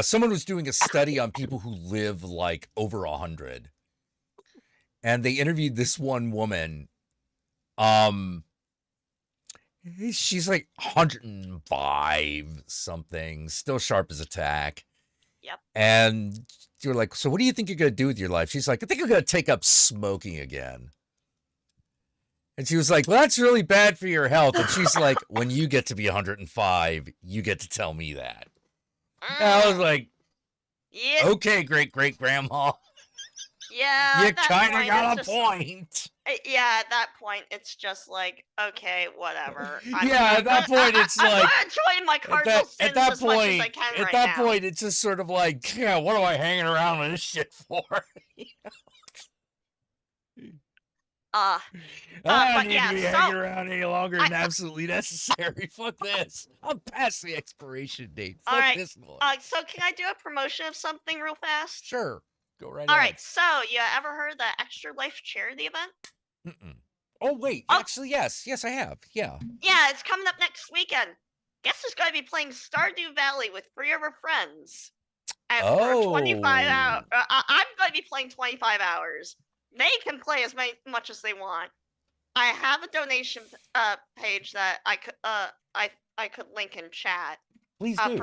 Someone was doing a study on people who live like over 100, and they interviewed this one woman. She's like 105 something, still sharp as a tack. Yep. And you're like, so what do you think you're gonna do with your life? She's like, I think I'm gonna take up smoking again. And she was like, well, that's really bad for your health. And she's like, when you get to be 105, you get to tell me that. And I was like, Yeah, okay, great grandma. yeah. You at that kind of point, got a it's point. yeah, at that point, it's just like, okay, whatever. Yeah, at that point, it's I'm like- gonna enjoy my cardinal sins At that as much as I point, can at right that now. point, it's just sort of like, yeah, what am I hanging around with this shit for? I don't but need yeah, to be so- hanging around any longer than I- absolutely necessary. Fuck this. I'm past the expiration date. Fuck Alright, this one. So can I do a promotion of something real fast? Sure. Go right All ahead. right. So you ever heard of the Extra Life charity event? Mm-mm. Oh, wait. Oh. Actually, yes. Yes, I have. Yeah. Yeah, it's coming up next weekend. Guess who's going to be playing Stardew Valley with 3 of her friends? And for 25 hours, Oh. I'm going to be playing 25 hours. They can play as much as they want. I have a donation page that I could link in chat. Please do.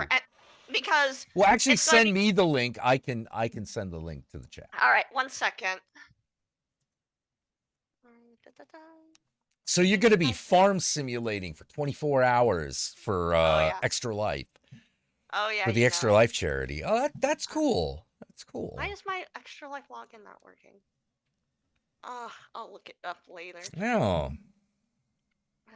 Because Well, actually, it's gonna send me the link. I can send the link to the chat. all right, 1 second. So you're going to be farm simulating for 24 hours for yeah. Extra Life, Oh yeah. for the you Extra know. Life charity. Oh, that's cool. That's cool. Why is my Extra Life login not working? I'll look it up later. Yeah.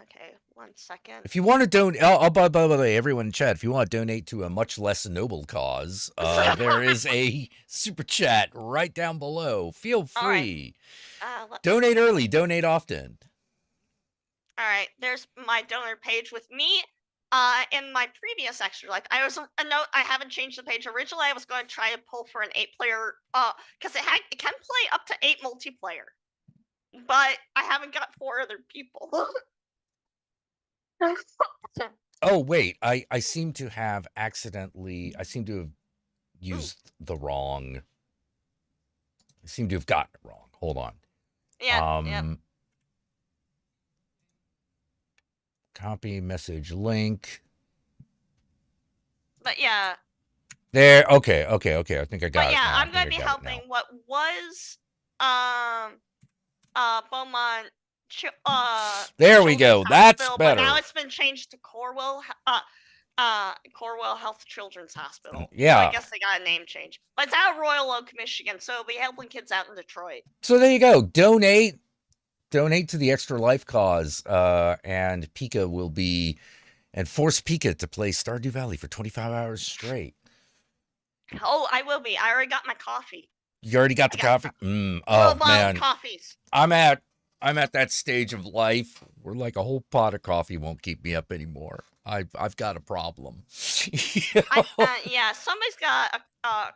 Okay, 1 second. If you want to donate, by the way, everyone in chat, if you want to donate to a much less noble cause, there is a super chat right down below. Feel All right. free. Let's Donate early, donate often. All right, there's my donor page with me. In my previous Extra Life, I was a note. I haven't changed the page. Originally, I was going to try to pull for an 8-player, because it can play up to 8 multiplayer, but I haven't got 4 other people. Oh wait, I seem to have accidentally. I seem to have used the wrong. I seem to have gotten it wrong. Hold on. Yeah, yeah. Copy message link. But yeah, There. Okay. I think I got but it. yeah, now. I I'm gonna think be I got it now. helping what was Beaumont. There we go. Children's That's Hospital, better. But now it's been changed to Corwell Health Children's Hospital. Yeah. So I guess they got a name change. But it's out of Royal Oak, Michigan, so it'll be helping kids out in Detroit. So there you go. Donate to the Extra Life cause, and Pika will be And force Pika to play Stardew Valley for 25 hours straight. Oh, I will be. I already got my coffee. You already got the got coffee? Full Oh bottle man, coffees. I'm at that stage of life where like a whole pot of coffee won't keep me up anymore. I've got a problem. You know? Yeah, somebody's got a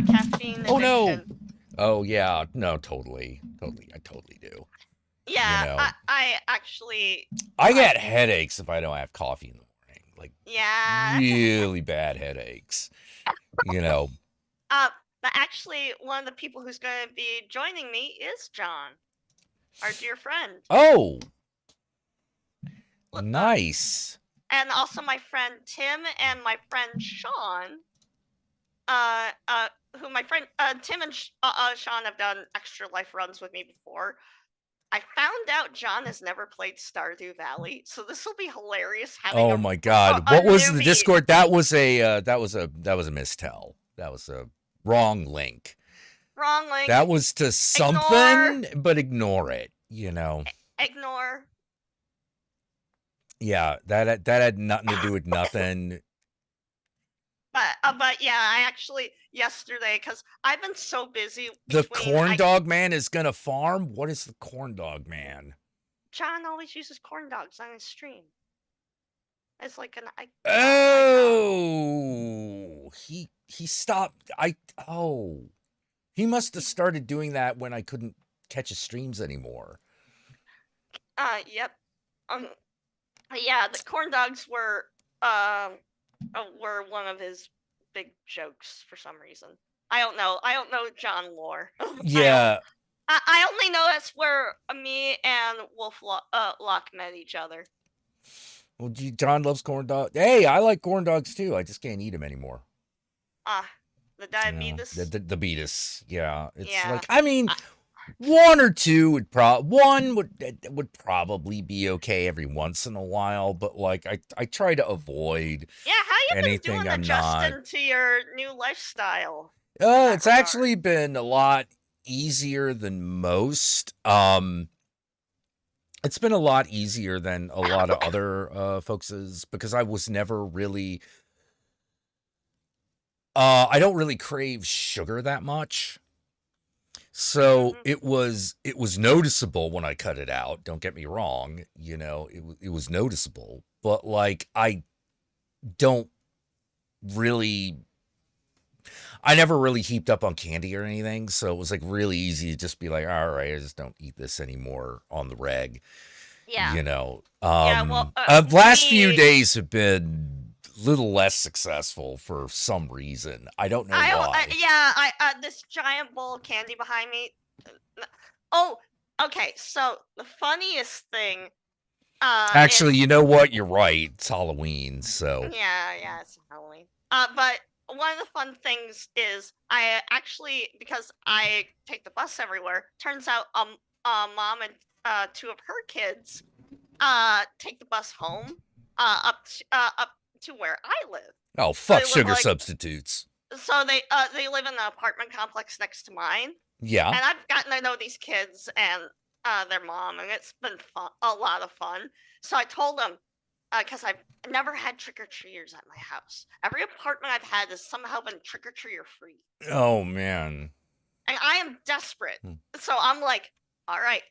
caffeine Oh no. addiction. Oh yeah, no, totally, I totally do. Yeah, You know, I actually. I get headaches if I don't have coffee in the morning, like Yeah. really bad headaches. You know, But actually, one of the people who's going to be joining me is John, our dear friend. oh, nice. And also my friend Tim and my friend Sean. Who my friend Tim and Sean have done extra life runs with me before. I found out John has never played Stardew Valley, so this will be hilarious. Oh my god, what was the Discord? That was a mistell. That was a wrong link. Wrong link. That was to something, but ignore it. You know. Ignore. Yeah, that had nothing to do with nothing. But yeah, I actually yesterday, because I've been so busy. The corn dog man is gonna farm. What is the corn dog man? John always uses corn dogs on his stream. It's like an he stopped. He must have started doing that when I couldn't catch his streams anymore. Yep. Yeah, the corn dogs were one of his big jokes for some reason. I don't know John lore. Yeah. I only know that's where me and Wolf Lock met each other. Well, John loves corn dogs. Hey, I like corn dogs too. I just can't eat them anymore. The diabetes. You know, the beatus. Yeah, it's yeah. like I mean, one or two would probably be okay every once in a while, but like I try to avoid. Yeah, how you anything been doing adjusting to your new lifestyle? It's actually been a lot easier than most. It's been a lot easier than a lot of other folks' because I was never really. I don't really crave sugar that much. So it was noticeable when I cut it out. Don't get me wrong, you know, it was noticeable, but like I never really heaped up on candy or anything, so it was like really easy to just be like, all right, I just don't eat this anymore on the reg. Yeah. You know. Yeah, well, last few days have been little less successful for some reason. I don't know why. This giant bowl of candy behind me. Oh, okay. So the funniest thing. Actually, you know what? You're right. It's Halloween, so. Yeah, it's Halloween. But one of the fun things is I actually, because I take the bus everywhere. Turns out, mom and two of her kids, take the bus home, up to where I live. Oh, fuck sugar substitutes. So they live in the apartment complex next to mine. Yeah. And I've gotten to know these kids and their mom, and it's been a lot of fun. So I told them, because I've never had trick-or-treaters at my house. Every apartment I've had has somehow been trick-or-treater free. Oh, man. And I am desperate. So I'm like, all right,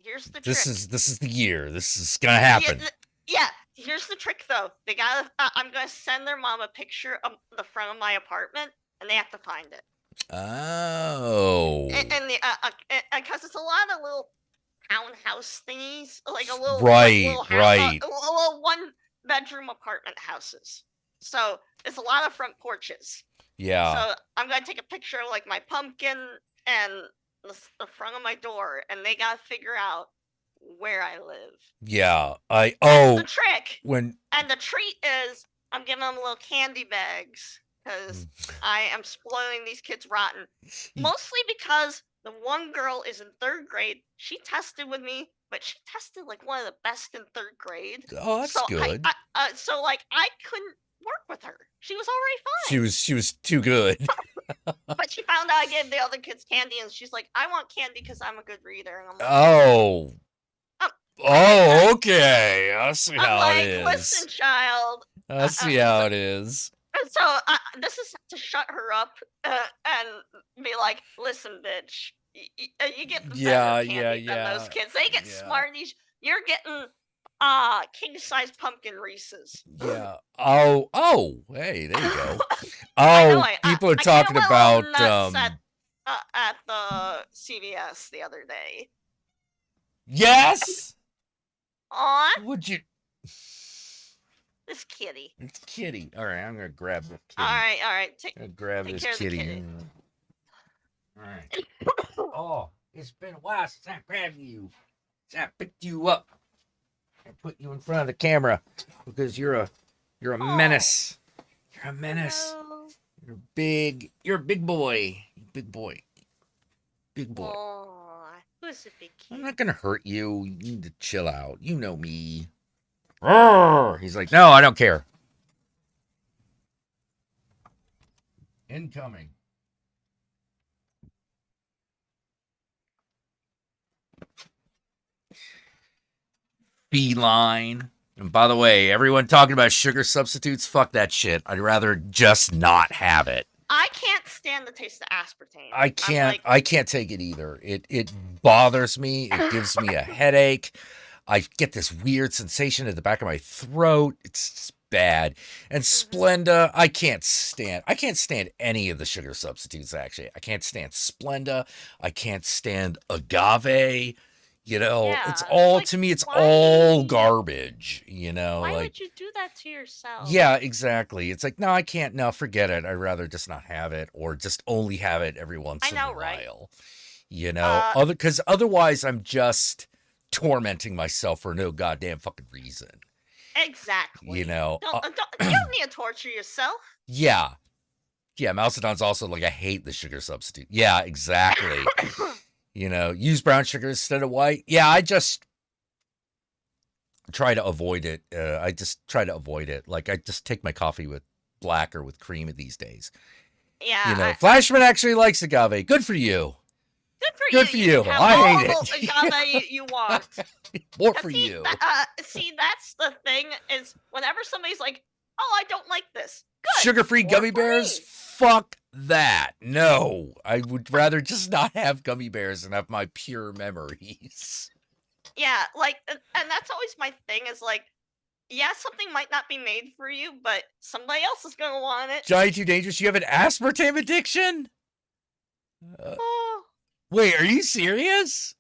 here's the trick. This is the year. This is going to happen. Yeah, here's the trick though. They gotta. I'm gonna send their mom a picture of the front of my apartment, and they have to find it. Oh. And because it's a lot of little townhouse thingies, like a little right. little 1-bedroom apartment houses. So it's a lot of front porches. Yeah. So I'm gonna take a picture of like my pumpkin and the front of my door, and they gotta figure out where I live. Yeah, the trick. And the treat is I'm giving them little candy bags because I am spoiling these kids rotten. Mostly because the one girl is in 3rd grade. She tested with me, but she tested like one of the best in 3rd grade. Oh, that's good. So like I couldn't work with her. She was already fine. She was too good. But she found out I gave the other kids candy, and she's like, I want candy because I'm a good reader. And I'm like, Oh, okay. I see I'm how it like, is. listen, child. I see how it is. So this is to shut her up and be like, listen, bitch, you get the Yeah, better yeah, candy than those yeah. kids. They get Yeah. Smarties. You're getting king size pumpkin Reese's. Yeah. Oh, hey, there you go. I know. Oh, people are I kinda talking went a little about nuts at the CVS the other day. yes. Aw, Would you this kitty. It's kitty. All right, I'm going to grab the kitty. All right. I'm going to grab take this care of the kitty. kitty. All right. Oh, it's been a while since I grabbed you. Since I picked you up and put you in front of the camera because you're a menace. You're a menace. Hello. You're a big boy. Big boy. Big boy. Aw, who's a big I'm kitty? not gonna hurt you. You need to chill out. You know me. Roar! He's like, no, I don't care. Incoming. Feline. And by the way, everyone talking about sugar substitutes, fuck that shit. I'd rather just not have it. I can't stand the taste of aspartame. I can't take it either. It bothers me. It gives me a headache. I get this weird sensation at the back of my throat. It's just bad. And Splenda, I can't stand any of the sugar substitutes actually. I can't stand Splenda. I can't stand agave. You know, Yeah, it's all like, to me. It's why- all garbage. You know, Why like would you do that to yourself? yeah, exactly. It's like no, I can't. No, forget it. I'd rather just not have it, or just only have it every once I in know, a right? while. You know, because otherwise I'm just tormenting myself for no goddamn fucking reason. Exactly. You know, you don't need to torture yourself. yeah, Malcedon's also like I hate the sugar substitute. Yeah, exactly. You know, use brown sugar instead of white. Yeah, I just try to avoid it. I just try to avoid it. Like I just take my coffee with black or with cream these days. Yeah. You know, Flashman actually likes agave. Good for you. Good for you. You can have I all hate the agave you want. More But for see, you. See, that's the thing is whenever somebody's like, "Oh, I don't like this," good. Sugar-free More gummy for bears? me. Fuck that. No. I would rather just not have gummy bears and have my pure memories. Yeah, like, and that's always my thing is like, yeah, something might not be made for you, but somebody else is gonna want it. Johnny Too Dangerous, you have an aspartame addiction? Oh, Wait, are you serious?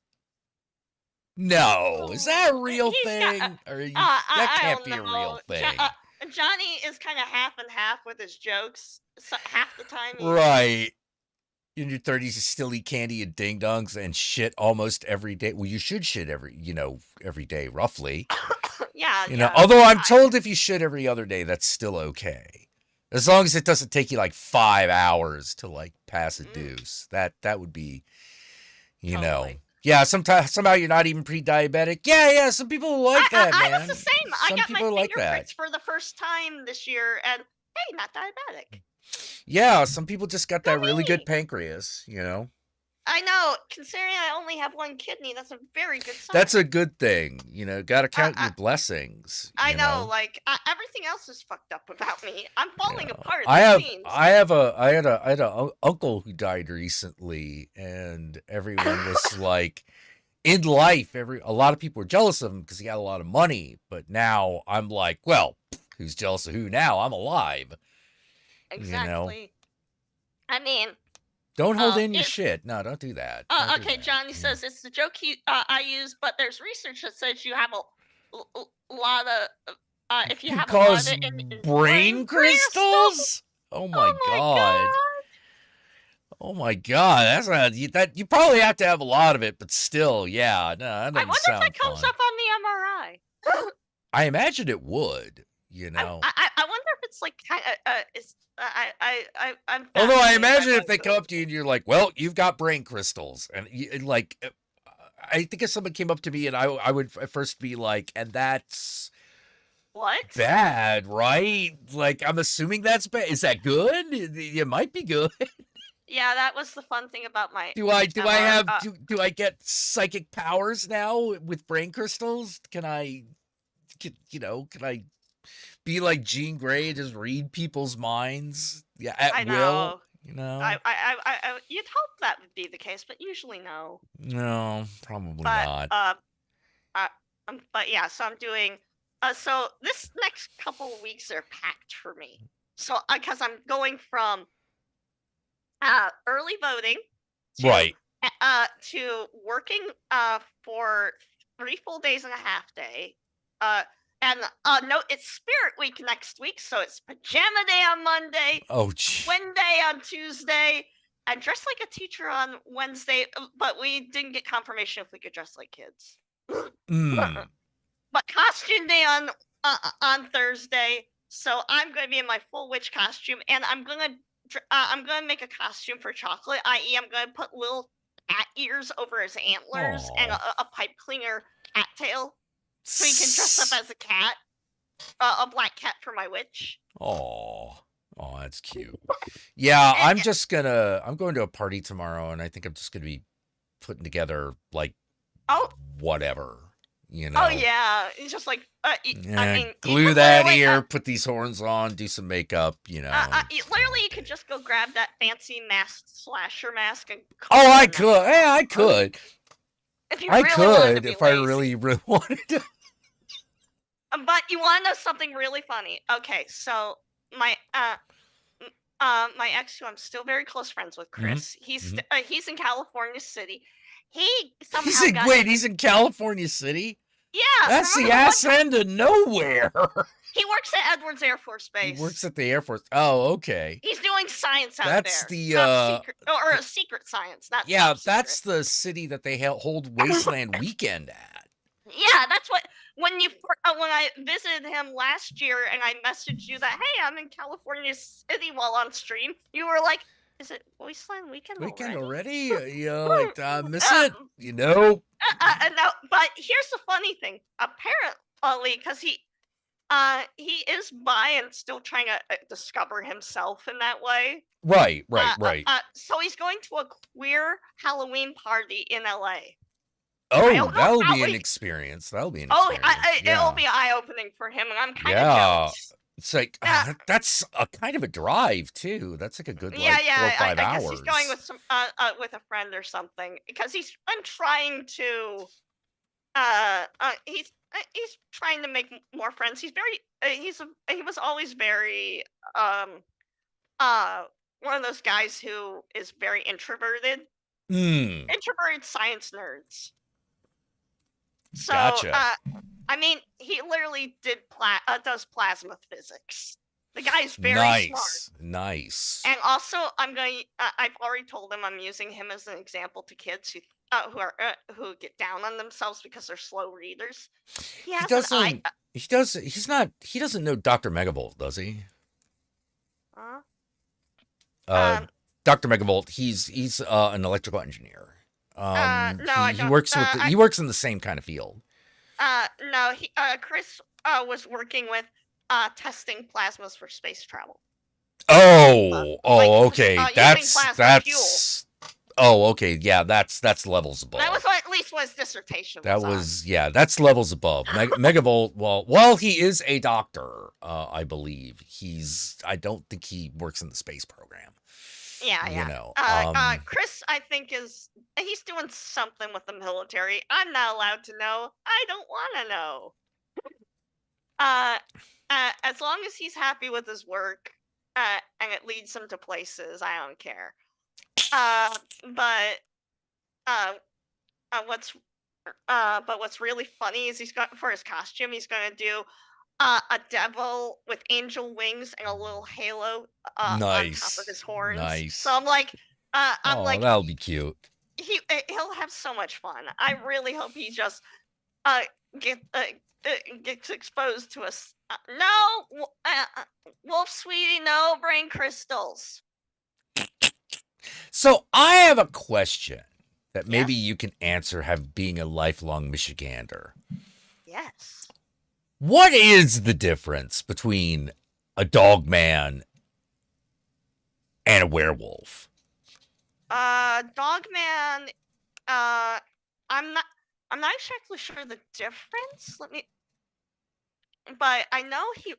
No. Is that a real he's thing? got- Or you, I that can't don't be a know. real thing. Johnny is kind of half and half with his jokes. So, half the time, Right. In your 30s, you still eat candy and ding dongs and shit almost every day. Well, you should shit every day, roughly. yeah, You know, yeah, although I'm I- told if you shit every other day, that's still okay. As long as it doesn't take you like 5 hours to like pass a deuce. That would be, you know. Totally. Yeah, somehow you're not even pre-diabetic. Yeah, some people like that, I man. was the same. I Some got my people like finger that. pricked for the first time this year, and hey, not diabetic. Yeah, some people just got that really good me. pancreas, you know. I know. Considering I only have one kidney, that's a very good sign. That's a good thing. You know, got to count your blessings. I you know. Like everything else is fucked up about me. I'm falling apart. I it have seems. I had a uncle who died recently, and everyone was like, in life, a lot of people were jealous of him because he had a lot of money. But now I'm like, well, who's jealous of who now? I'm alive. Exactly. You know? I mean, Don't hold in your it- shit. No, don't do that. Don't do okay. that. Johnny says it's the joke I use, but there's research that says you have a lot of if you have a lot Cause of it in brain crystals? Oh my god. Oh my god, that's not that. You probably have to have a lot of it, but still, yeah. No, that I doesn't wonder if sound that comes fun. up on the MRI. I imagine it would. You know. I wonder if it's like kind of I'm. Although I fascinated by imagine if both they of come them. up to you and you're like, "Well, you've got brain crystals," and like, I think if someone came up to me and I would at first be like, "And that's What? bad, right?" Like, I'm assuming that's bad. Is that good? It might be good. Yeah, that was the fun thing about my. Do I have uh, do I get psychic powers now with brain crystals? Can I be like Jean Grey and just read people's minds? Yeah, I at will, know. you know? You'd hope that would be the case, but usually no. No, probably But not. uh, but yeah. So I'm doing. So this next couple of weeks are packed for me. So because I'm going from early voting to Right. to working for 3 full days and a half day. And no, it's Spirit Week next week, so it's Pajama Day on Monday, Oh, gee. Twin Day on Tuesday, and dress like a teacher on Wednesday. But we didn't get confirmation if we could dress like kids. Mm. But costume day on Thursday, so I'm going to be in my full witch costume, and I'm gonna make a costume for Chocolate. I.e., I'm gonna put little cat ears over his antlers and a pipe cleaner cat tail, so he can dress up as a cat, a black cat for my witch. Oh, that's cute. Yeah, I'm going to a party tomorrow, and I think I'm just gonna be putting together like whatever, you know. Oh yeah, it's just like I mean, glue that ear, put these horns on, do some makeup, you know. Literally, you could just go grab that fancy masked slasher mask and. Oh, I could. Yeah, I could. If you I really could if I really wanted to. But you want to know something really funny? Okay, so my my ex, who I'm still very close friends with, Chris. He's in California City. He somehow he's in California City. Yeah, that's the ass end of nowhere. He works at Edwards Air Force Base. He works at the Air Force. Oh, okay. He's doing science out there. That's the or secret science. Not that's the city that they hold Wasteland Weekend at. Yeah, that's what when I visited him last year and I messaged you that, hey, I'm in California City while on stream. You were like, is it Wasteland Weekend already? You know, like miss it? You know. No, but here's the funny thing. Apparently, because he is bi and still trying to discover himself in that way. Right. So he's going to a queer Halloween party in LA. Oh, that'll be an experience. That'll be an experience. It'll be eye-opening for him, and I'm kind of jealous. It's like that's a kind of a drive too. That's like a good 4 or 5 I hours. guess he's going with some with a friend or something because he's been trying to he's trying to make more friends. He's very he was always very one of those guys who is very introverted. Introverted science nerds. So gotcha. I mean, he literally does plasma physics. The guy's very smart. Nice. And also, I've already told him I'm using him as an example to kids who get down on themselves because they're slow readers. He doesn't know Dr. Megavolt, does he? Dr. Megavolt, he's an electrical engineer. No, he works in the same kind of field. No, Chris was working with testing plasmas for space travel. Okay. That's fuel. Okay. Yeah, that's levels above. That was at least what his dissertation was. That's levels above. Megavolt. Well, he is a doctor. I believe I don't think he works in the space program. Yeah. You know, Chris, I think he's doing something with the military. I'm not allowed to know. I don't want to know. As long as he's happy with his work, and it leads him to places, I don't care. But what's really funny is for his costume, he's gonna do a devil with angel wings and a little halo on top of his horns. Nice. So I'm like, that'll be cute. He'll have so much fun. I really hope he just gets exposed to us. No, Wolf Sweetie, no brain crystals. So I have a question that maybe you can answer, being a lifelong Michigander. Yes. What is the difference between a dog man and a werewolf? Dogman. I'm not exactly sure the difference. But I know he.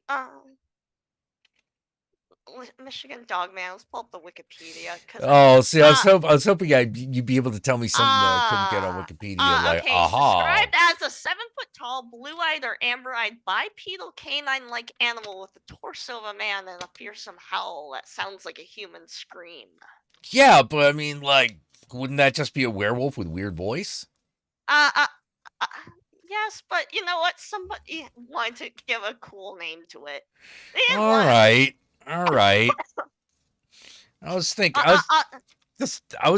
Michigan Dogman. Let's pull up the Wikipedia because. Oh, see, I was hoping you'd be able to tell me something that I couldn't get on Wikipedia. Like, okay, he's aha. described as a 7-foot-tall, blue-eyed or amber-eyed bipedal canine-like animal with the torso of a man and a fearsome howl that sounds like a human scream. Yeah, but I mean, like, wouldn't that just be a werewolf with weird voice? Yes, but you know what? Somebody wanted to give a cool name to it. All right. I was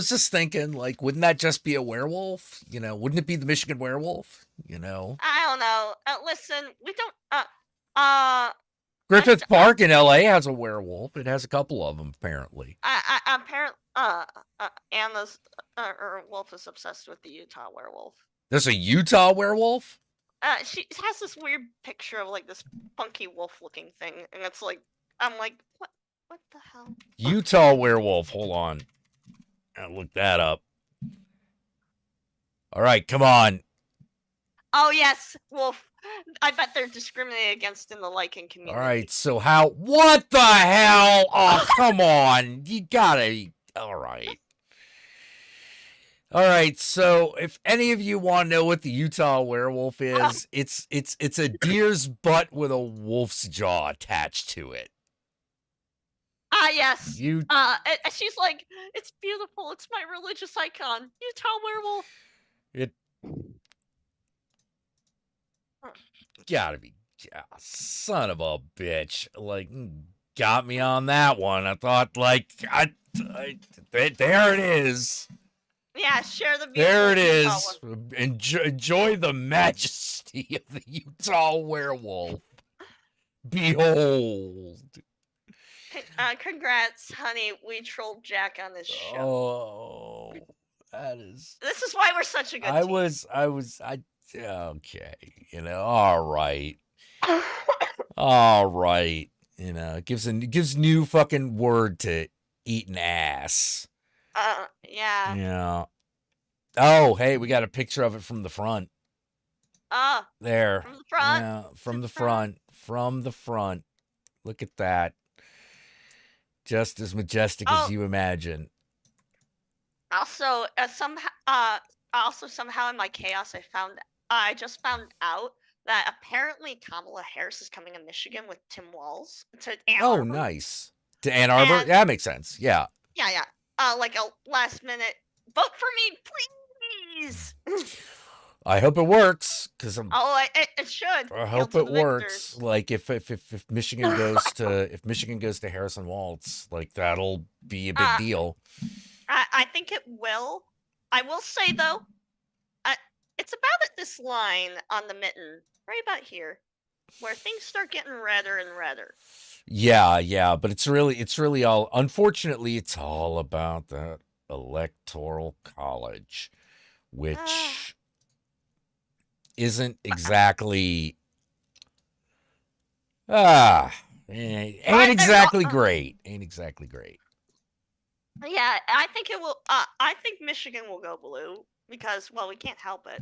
just thinking, like, wouldn't that just be a werewolf? You know, wouldn't it be the Michigan werewolf? You know, I don't know. Listen, we don't. Griffith Park in L.A. has a werewolf. It has a couple of them, apparently. Apparently, Anna's wolf is obsessed with the Utah werewolf. There's a Utah werewolf? She has this weird picture of like this funky wolf-looking thing, and it's like, I'm like, what the hell? Utah werewolf. Hold on, I'll look that up. All right, come on. Oh yes, wolf. I bet they're discriminated against in the liking community. All right, so what the hell? Oh, come on. You gotta. All right. All right, so if any of you want to know what the Utah werewolf is, it's a deer's butt with a wolf's jaw attached to it. Yes. She's like, it's beautiful. It's my religious icon. Utah werewolf. It gotta be, son of a bitch. Like, got me on that one. I thought, like, there it is. Yeah, share the beautiful. There it is. Enjoy the majesty of the Utah werewolf. Behold. Congrats, honey. We trolled Jack on this show. Oh, that is. This is why we're such a good team. Okay. You know, all right. All right. You know, it gives new fucking word to eating ass. Yeah. Yeah. Oh, hey, we got a picture of it from the front. There. From the front. Yeah, from the front. From the front. Look at that. Just as majestic as you imagine. Also, somehow in my chaos, I just found out that apparently Kamala Harris is coming to Michigan with Tim Walz to Ann Arbor. Oh, nice. To Ann Arbor? That makes sense. Yeah. Yeah. Like a last minute, vote for me, please. I hope it works, because it should. I hope it works. Like if Michigan goes to Harrison Waltz, like that'll be a big deal. I think it will. I will say though, it's about at this line on the mitten, right about here, where things start getting redder and redder. Yeah, but it's really all. Unfortunately, it's all about that electoral college, which isn't exactly ain't exactly great. Yeah, I think it will. I think Michigan will go blue because, well, we can't help it.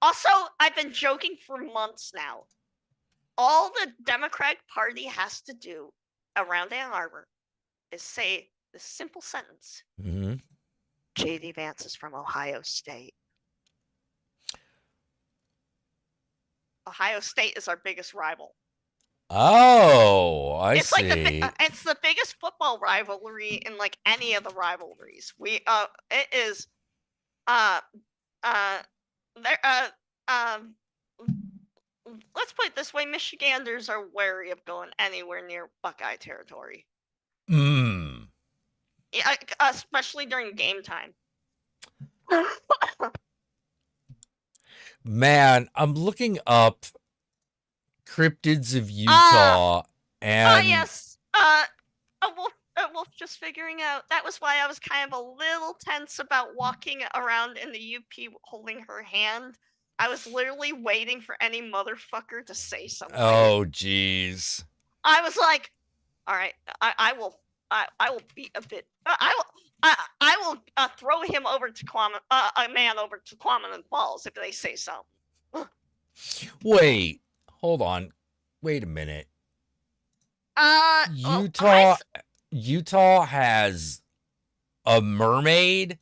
Also, I've been joking for months now. All the Democratic Party has to do around Ann Arbor is say this simple sentence. Mm-hmm. J.D. Vance is from Ohio State. Ohio State is our biggest rival. Oh, I see. It's the biggest football rivalry in like any of the rivalries. It is let's put it this way, Michiganders are wary of going anywhere near Buckeye territory. Especially during game time. Man, I'm looking up cryptids of Utah, and yes, a wolf just figuring out. That was why I was kind of a little tense about walking around in the UP holding her hand. I was literally waiting for any motherfucker to say something. Oh, jeez. I was like, all right, I will be a bit. I will throw him over to a man over to Quammen Falls if they say so. Wait, hold on. Wait a minute. Oh, Utah has a mermaid?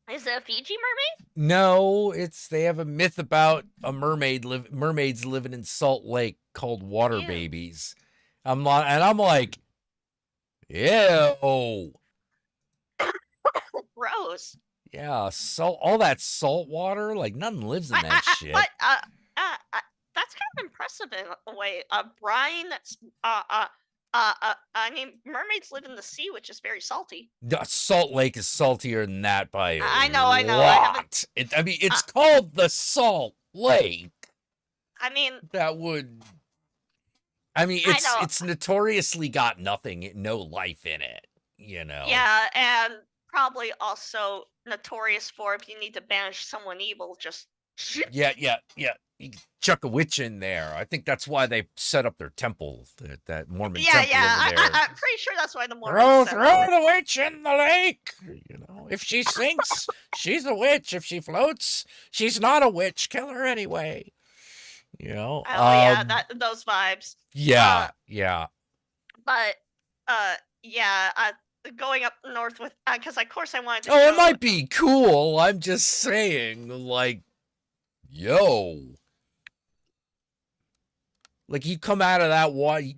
is it a Fiji mermaid? No, they have a myth about a mermaids living in Salt Lake called water Ew. babies. I'm like, ew. Gross. Yeah, all that salt water, like nothing lives in that shit. But that's kind of impressive in a way. Brine. I mean, mermaids live in the sea, which is very salty. Salt Lake is saltier than that by a I know. I lot. I mean, it's called the Salt Lake. I mean, That would. I mean, it's notoriously got no life in it. You know. Yeah, and probably also notorious for if you need to banish someone evil, just. Yeah. You can chuck a witch in there. I think that's why they set up their temple, that Mormon temple over there. I'm pretty sure that's why the Mormons throw the witch in the lake. You know, if she sinks, she's a witch. If she floats, she's not a witch. Kill her anyway. You know. Oh those vibes. Yeah. But going up north with because of course I wanted to. Oh, it might be cool. I'm just saying, like, yo. Like, you come out of that water, you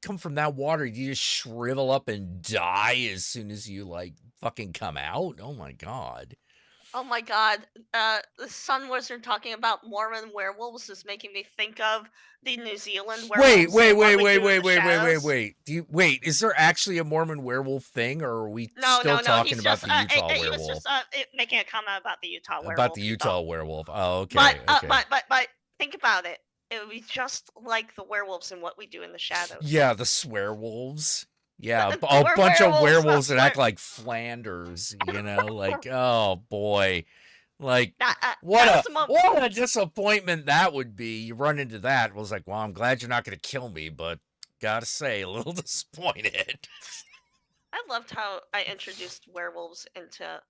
come from that water, you just shrivel up and die as soon as you, like, fucking come out? Oh, my God. Oh, my God. The Sun Wizard talking about Mormon werewolves is making me think of the New Zealand werewolves. Wait. Is there actually a Mormon werewolf thing, or are we still talking about the Utah werewolf? He was just making a comment about the Utah werewolf. About the Utah werewolf. Oh, okay. But think about it. It would be just like the werewolves in What We Do in the Shadows. Yeah, the swearwolves. Yeah, a bunch of werewolves that act like Flanders, you know, like, oh boy. Like, what a disappointment that would be. You run into that. It was like, well, I'm glad you're not going to kill me, but gotta say, a little disappointed. I loved how I introduced werewolves into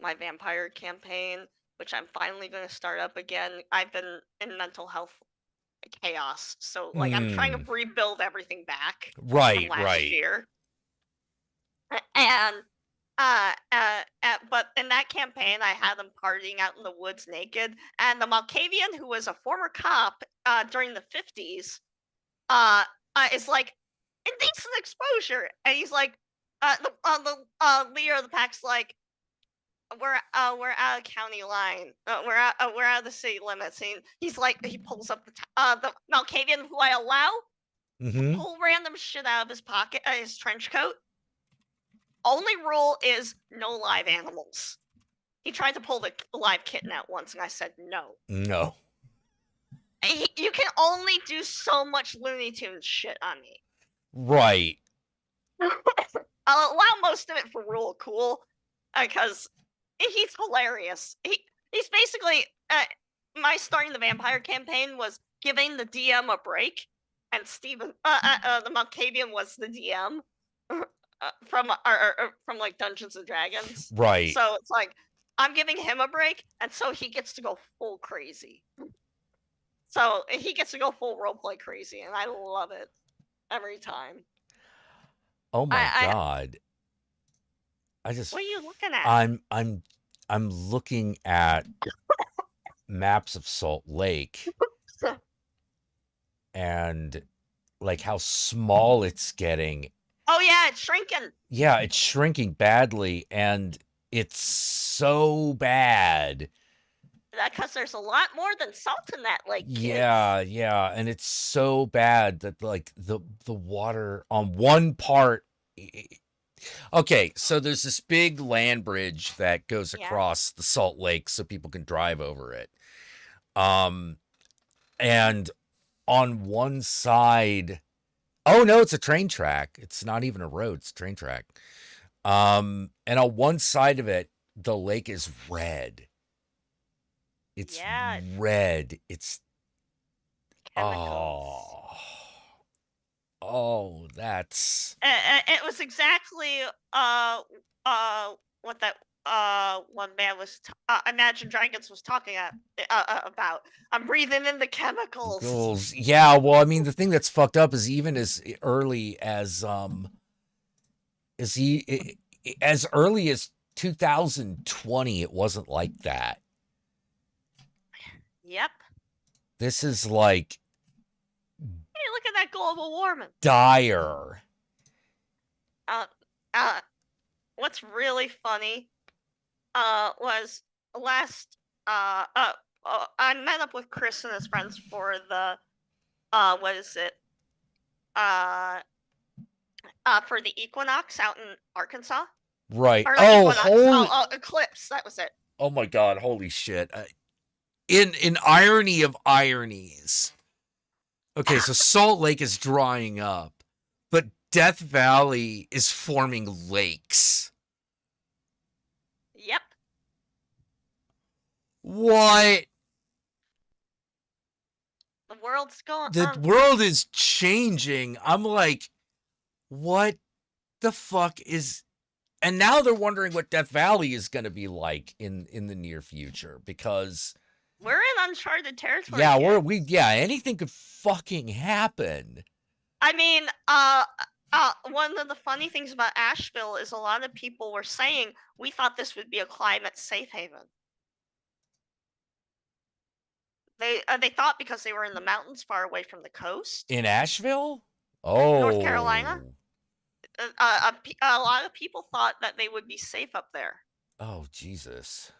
my vampire campaign, which I'm finally going to start up again. I've been in mental health chaos, so like I'm trying to rebuild everything back from last year. And but in that campaign I had them partying out in the woods naked, and the Malkavian, who was a former cop during the 50s, is like, indecent exposure, and he's like, the leader of the pack's like, we're out of county line. We're out of the city limits. And he's like, he pulls up the Malkavian, who I allow pull random shit out of his pocket, his trench coat. Only rule is no live animals. He tried to pull the live kitten out once, and I said no. No. You can only do so much Looney Tunes shit on me. Right. I'll allow most of it for rule of cool, because he's hilarious. He's basically my starting the vampire campaign was giving the DM a break, and Steven, the Malkavian, was the DM from like Dungeons and Dragons. Right. So it's like I'm giving him a break, and so he gets to go full crazy. So he gets to go full roleplay crazy, and I love it every time. Oh my God. What are you looking at? I'm looking at maps of Salt Lake and like how small it's getting. Oh yeah, it's shrinking. Yeah, it's shrinking badly, and it's so bad. Because there's a lot more than salt in that lake. Yeah, and it's so bad that like the water on one part. Okay, so there's this big land bridge that goes across the Salt Lake so people can drive over it. And on one side, oh no, it's a train track. It's not even a road, it's a train track. And on one side of it, the lake is red. It's red. It's chemicals. Oh, that's It was exactly what that one man was Imagine Dragons was talking about. I'm breathing in the chemicals. goals. Yeah, well, I mean, the thing that's fucked up is even as early as as early as 2020, it wasn't like that. Yep. This is like Hey, look at that global warming. dire. What's really funny was last I met up with Chris and his friends for the what is it for the equinox out in Arkansas. Right. Or not Oh, equinox, holy. eclipse. That was it. Oh my God. Holy shit. In irony of ironies. Okay, so Salt Lake is drying up, but Death Valley is forming lakes. Yep. What? The world's going. The world is changing. I'm like, what the fuck is? And now they're wondering what Death Valley is going to be like in the near future because we're in uncharted territory. yeah, here. anything could fucking happen. I mean, one of the funny things about Asheville is a lot of people were saying we thought this would be a climate safe haven. They thought because they were in the mountains far away from the coast. In Asheville? Oh. North Carolina? A lot of people thought that they would be safe up there. Oh, Jesus.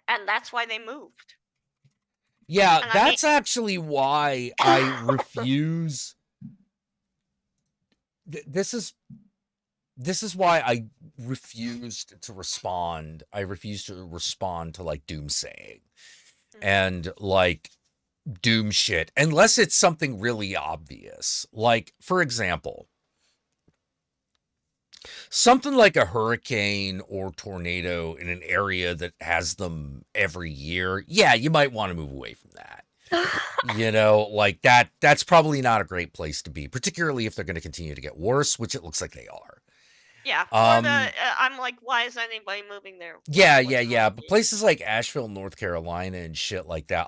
And that's why they moved. Yeah, and that's actually why I refuse. This is why I refused to respond. I refuse to respond to like doomsaying and like doom shit unless it's something really obvious. Like, for example, something like a hurricane or tornado in an area that has them every year. Yeah, you might want to move away from that. You know, like that's probably not a great place to be, particularly if they're going to continue to get worse, which it looks like they are. Yeah. I'm like, why is anybody moving there? Yeah. But places like Asheville, North Carolina and shit like that,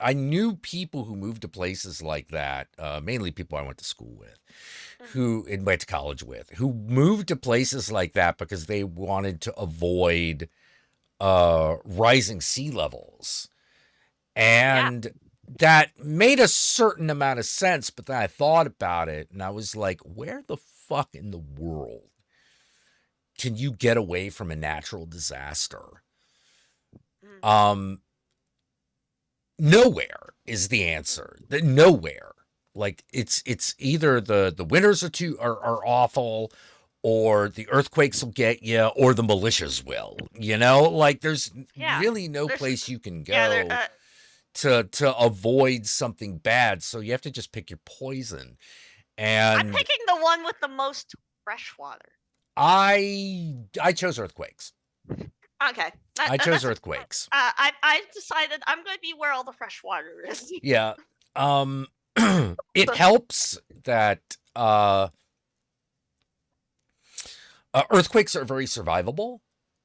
I knew people who moved to places like that, mainly people I went to school with, who went to college with, who moved to places like that because they wanted to avoid rising sea levels. And that made a certain amount of sense, but then I thought about it and I was like, where the fuck in the world can you get away from a natural disaster? Nowhere is the answer. Nowhere. Like it's either the winters are awful, or the earthquakes will get you, or the militias will. You know, like there's really no place you can go to avoid something bad. So you have to just pick your poison. And I'm picking the one with the most fresh water. I chose earthquakes. Okay. I chose earthquakes. I decided I'm going to be where all the fresh water is. Yeah. It helps that earthquakes are very survivable.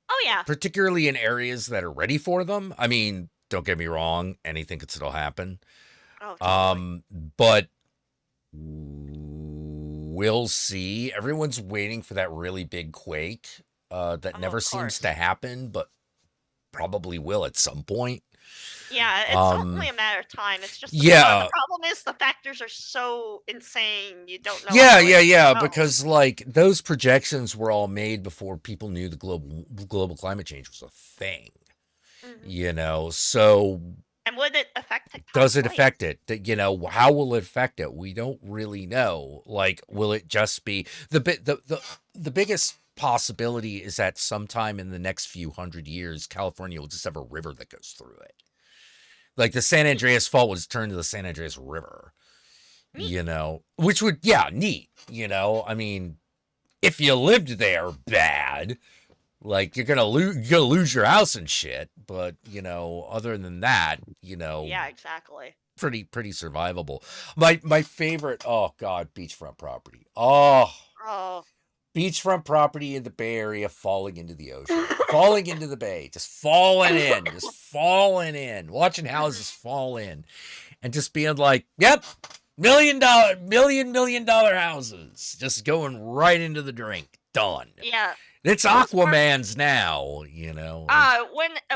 Oh, yeah. Particularly in areas that are ready for them. I mean, don't get me wrong, anything could still happen. Oh, totally. But we'll see. Everyone's waiting for that really big quake that never seems to happen, but probably will at some point. Yeah, it's only a matter of time. It's just the problem is the factors are so insane. You don't know. Yeah. Because like those projections were all made before people knew the global climate change was a thing. You know, so. And would it affect it? Does it affect it? You know, how will it affect it? We don't really know. Like, will it just be the biggest possibility is that sometime in the next few hundred years, California will just have a river that goes through it. Like the San Andreas Fault was turned to the San Andreas River, you know, which would, neat. You know, I mean, if you lived there, bad, like you're gonna lose your house and shit. But you know, other than that, you know, yeah, exactly. pretty survivable. My favorite, oh god, beachfront property. Oh, Oh, beachfront property in the Bay Area falling into the ocean, falling into the bay, just falling in, watching houses fall in, and just being like, yep, $1 million houses just going right into the drink. Done. yeah. It's When's Aquaman's now, you know.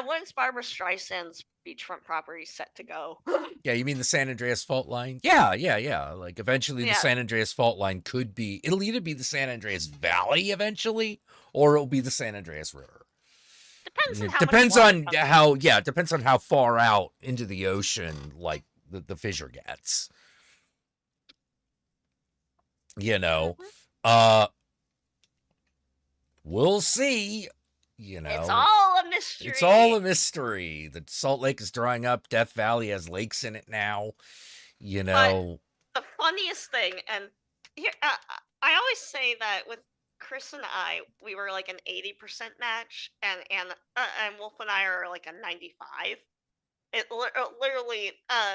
When's Barbara Streisand's beachfront property set to go? Yeah, you mean the San Andreas fault line? Yeah. Like eventually the Yeah. San Andreas fault line could be, it'll either be the San Andreas Valley eventually, or it'll be the San Andreas River. Depends on It how depends much on water how, yeah, it depends on how far out into the ocean, like, the fissure gets. You know, we'll see. You know, It's all a mystery. it's all a mystery. The Salt Lake is drying up. Death Valley has lakes in it now. You know, The funniest thing, and here I always say that with Chris and I, we were like an 80% match, and Wolf and I are like a 95. Literally,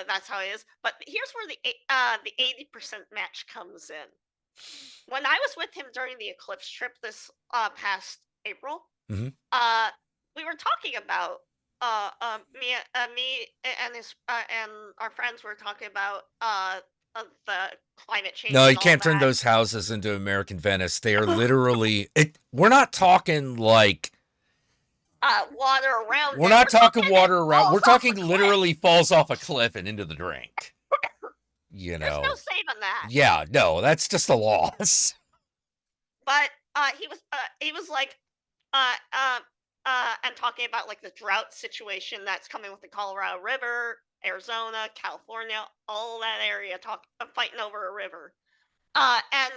that's how it is. But here's where the 80% match comes in. When I was with him during the eclipse trip this past April, Mhm. we were talking about me and his and our friends were talking about the climate change. no, you and all can't turn that. those houses into American Venice. They are literally. We're not talking like. Water around. We're it. not talking water around. falls We're off talking a cliff. literally falls off a cliff and into the drink. You There's know. no saving that. Yeah, no, that's just a loss. But he was like and talking about like the drought situation that's coming with the Colorado River, Arizona, California, all that area fighting over a river. And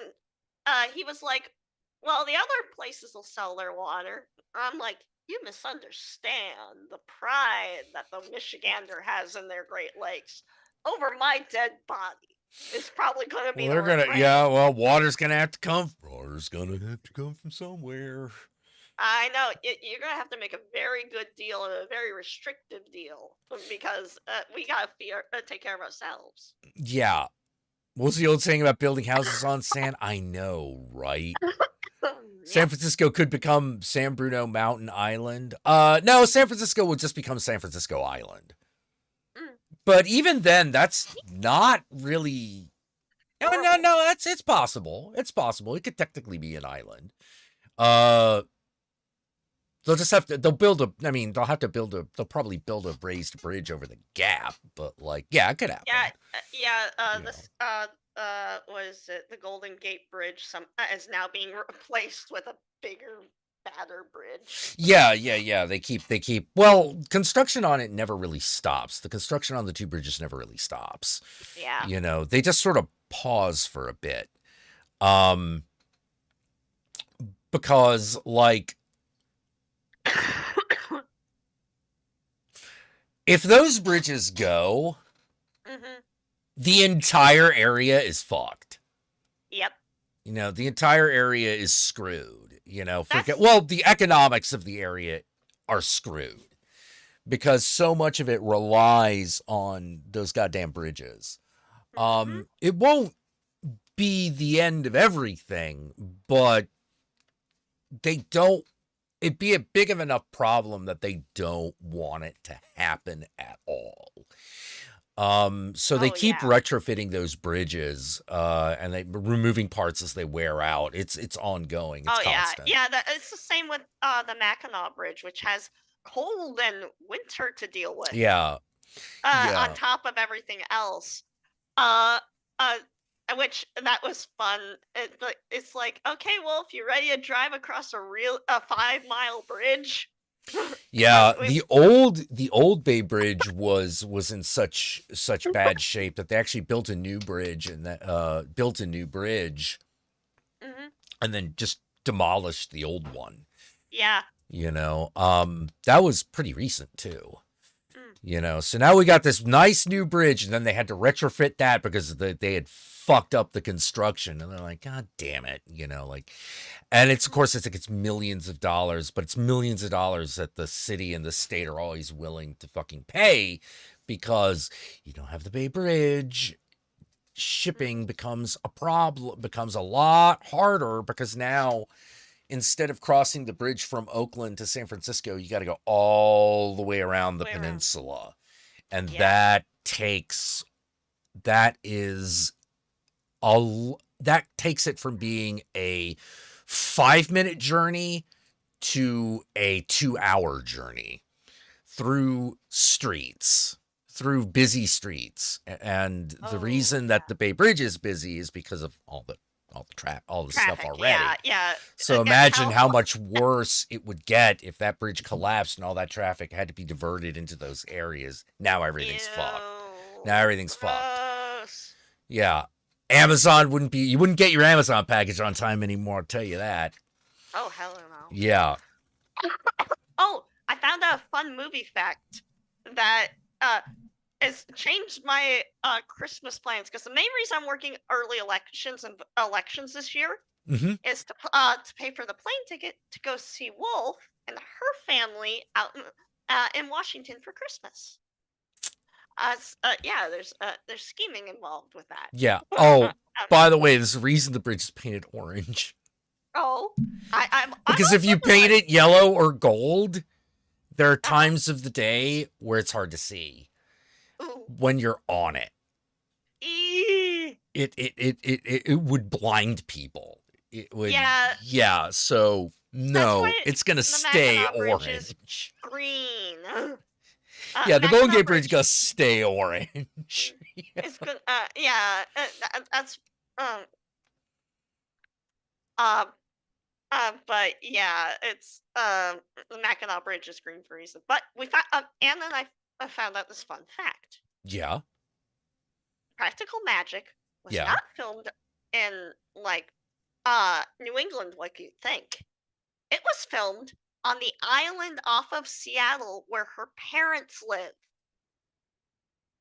he was like, well, the other places will sell their water. I'm like, you misunderstand the pride that the Michigander has in their Great Lakes over my dead body. It's probably going to be. Well, they're gonna, refrain. yeah. Well, water's gonna have to come. Water's gonna have to come from somewhere. I know you're gonna have to make a very good deal and a very restrictive deal because we gotta take care of ourselves. Yeah. What's the old saying about building houses on sand? I know, right? San Francisco could become San Bruno Mountain Island. No, San Francisco will just become San Francisco Island. But even then, that's not really. No. It's possible. It's possible. It could technically be an island. They'll just have to. They'll build a. I mean, they'll have to build a. They'll probably build a raised bridge over the gap. But like, yeah, it could happen. This was it? The Golden Gate Bridge. Is now being replaced with a bigger, badder bridge. Yeah. They keep. Well, construction on it never really stops. The construction on the two bridges never really stops. Yeah. You know, they just sort of pause for a bit. Because like. If those bridges go, the entire area is fucked. Yep. You know, the entire area is screwed. You know, the economics of the area are screwed because so much of it relies on those goddamn bridges. It won't be the end of everything, but it'd be a big of enough problem that they don't want it to happen at all. So they keep retrofitting those bridges, and they removing parts as they wear out. It's ongoing. It's constant. Yeah. It's the same with the Mackinac Bridge, which has cold and winter to deal with. Yeah. On top of everything else. Which that was fun. It's like, okay, well, if you're ready to drive across a 5-mile bridge. Yeah, the old Bay Bridge was in such bad shape that they actually built a new bridge and and then just demolished the old one. Yeah. You know, that was pretty recent too. You know, so now we got this nice new bridge, and then they had to retrofit that because they had fucked up the construction, and they're like, God damn it, you know, like, and it's of course it's millions of dollars, but it's millions of dollars that the city and the state are always willing to fucking pay because you don't have the Bay Bridge. Shipping becomes a problem, becomes a lot harder because now instead of crossing the bridge from Oakland to San Francisco, you got to go all the way around the Way around. peninsula. And Yeah. that is that takes it from being a 5-minute journey to a 2-hour journey through busy streets. And the Oh, reason that the Bay Bridge is busy is because of all the stuff Traffic. already. Yeah. So And imagine how Californ- much worse it would get if that bridge collapsed and all that traffic had to be diverted into those areas. Now everything's fucked. Ew, Now everything's fucked. gross. Yeah. You wouldn't get your Amazon package on time anymore, I'll tell you that. Oh, hell no. Yeah. Oh, I found a fun movie fact that has changed my Christmas plans, because the main reason I'm working early elections this year Mm-hmm. is to pay for the plane ticket to go see Wolf and her family out in Washington for Christmas. There's scheming involved with that. Yeah. Oh, by the way, there's a reason the bridge is painted orange. Oh, I'm Because if you paint it yellow or gold, there are times of the day where it's hard to see when you're on it. It would blind people. It would. Yeah. Yeah. So no, why it's gonna the stay Mackinac Bridge is orange. green. Yeah, the Mackinac Golden Gate Bridge Bridge gonna stay orange. is good. That's but yeah, it's the Mackinac Bridge is green for a reason. But we found and then I found out this fun fact. Yeah. Practical Magic was Yeah. not filmed in New England like you'd think. It was filmed on the island off of Seattle where her parents live.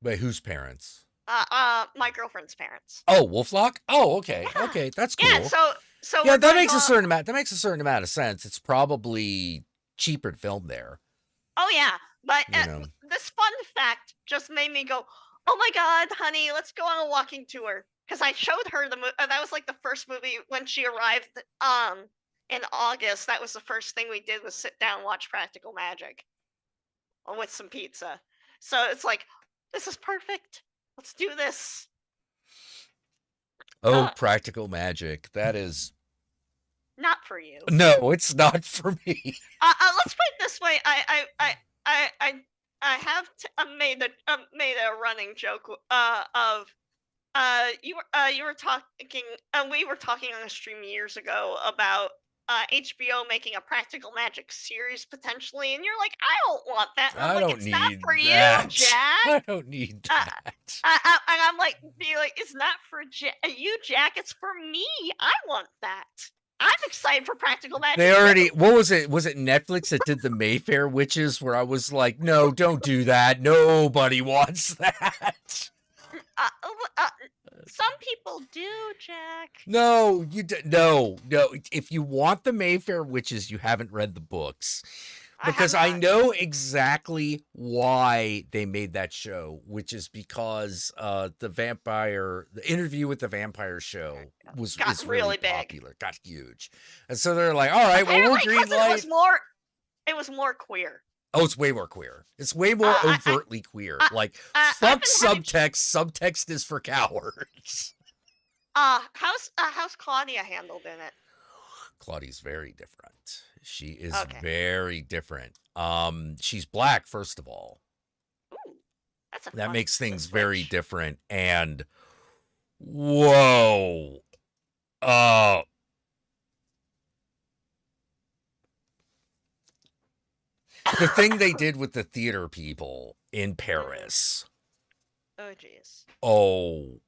Wait, whose parents? My girlfriend's parents. Oh, Wolflock. Oh, okay. Yeah. Okay, that's cool. Yeah, so Yeah, we're that going makes a on- certain amount. That makes a certain amount of sense. It's probably cheaper to film there. Oh yeah, but You know. this fun fact just made me go, "Oh my god, honey, let's go on a walking tour." Because I showed her the movie. That was like the first movie when she arrived in August. That was the first thing we did, was sit down and watch Practical Magic with some pizza. So it's like, this is perfect. Let's do this. Oh, Practical Magic. That is Not for you. no, it's not for me. Let's put it this way. I have made a running joke of you were talking we were talking on a stream years ago about HBO making a Practical Magic series potentially, and you're like, I don't want that. And I'm I like, don't it's need not for that. you, Jack. I don't need that. And I'm like, it's not for you, Jack. It's for me. I want that. I'm excited for Practical Magic. They already, what was it? Was it Netflix that did the Mayfair Witches, where I was like, no, don't do that. Nobody wants that. Some people do, Jack. No, no. If you want the Mayfair Witches, you haven't read the books. Because I know exactly why they made that show, which is because the Interview with the Vampire show is really big. popular, got huge, and so they're like, all right, well, we'll Apparently, 'cause greenlight. it was more queer. Oh, it's way more queer. It's way more overtly queer. Like, I've fuck been having- subtext. Subtext is for cowards. How's Claudia handled in it? Claudia's very different. She is Okay. very different. She's black, first of all. Ooh, that's a That fun makes things switch. very different. And whoa. The thing they did with the theater people in Paris. Oh jeez. Oh,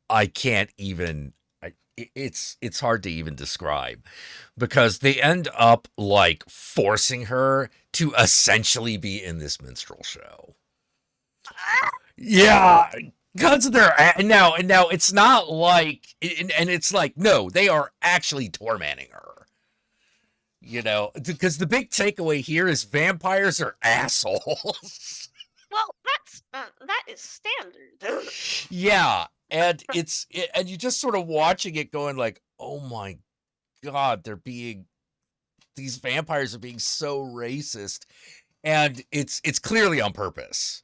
I can't even. It's hard to even describe, because they end up like forcing her to essentially be in this minstrel show. Yeah, because they're now it's not like, and it's like, no, they are actually tormenting her. You know, because the big takeaway here is vampires are assholes. Well, that is standard. Yeah, and and you just sort of watching it going like, oh my god, these vampires are being so racist, and it's clearly on purpose.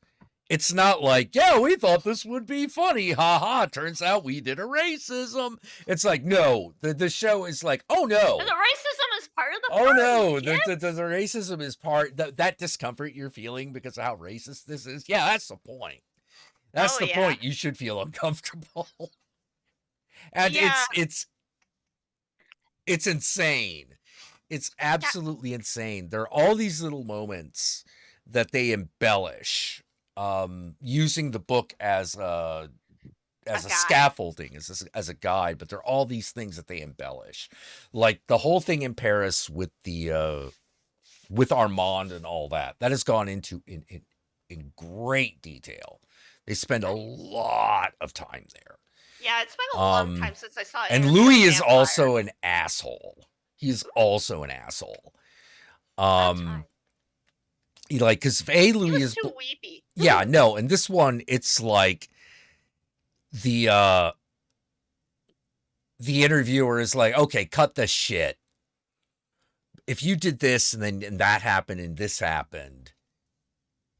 It's not like, yeah, we thought this would be funny, haha. Turns out we did a racism. It's like, no, the show is like, oh no, The racism is part of the oh party, no, kids. the racism is part that discomfort you're feeling because of how racist this is. Yeah, that's the point. That's Oh, the yeah. point. You should feel uncomfortable. And Yeah. it's insane. It's absolutely insane. There are all these little moments that they embellish, using the book as a guide. scaffolding, as a guide, but there are all these things that they embellish, like the whole thing in Paris with the with Armand and all that has gone into in great detail. They spend a lot of time there. Yeah, it's been a long time since I saw it. And Louis is also an asshole. He's also an asshole. That's right. Like, because Louis He was is too weepy. yeah, no, and this one it's like the interviewer is like, okay, cut the shit. If you did this and that happened and this happened,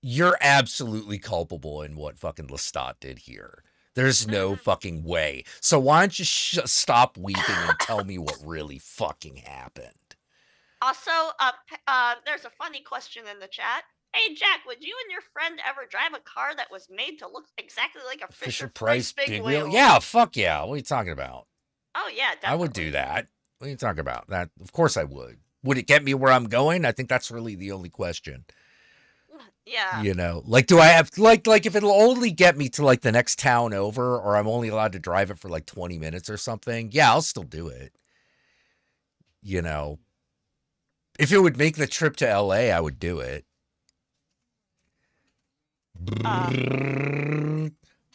you're absolutely culpable in what fucking Lestat did here. There's no fucking way. So why don't you stop weeping and tell me what really fucking happened? Also, there's a funny question in the chat. Hey, Jack, would you and your friend ever drive a car that was made to look exactly like a Fisher-Price big wheel? Yeah, fuck yeah. What are you talking about? Oh, yeah, definitely. I would do that. What are you talking about? That, of course I would. Would it get me where I'm going? I think that's really the only question. Yeah. You know, like, do I have, like if it'll only get me to, like, the next town over, or I'm only allowed to drive it for, like, 20 minutes or something, yeah, I'll still do it. You know, if it would make the trip to LA, I would do it.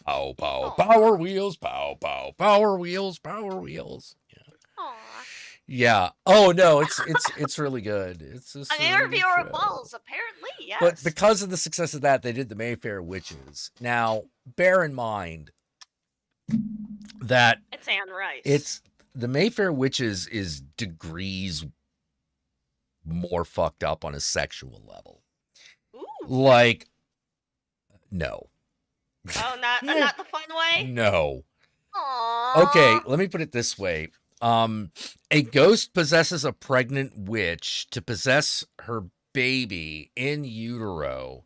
Pow, pow, power wheels, pow, pow, power wheels, power wheels. Yeah. Aww. Yeah. Oh no, it's really good. It's just An interviewer of balls, apparently, yes. But because of the success of that, they did the Mayfair Witches. Now, bear in mind that it's Anne Rice. It's the Mayfair Witches is degrees more fucked up on a sexual level. Ooh. Like, no. Oh, not the fun way? No. Aww. Okay, let me put it this way. A ghost possesses a pregnant witch to possess her baby in utero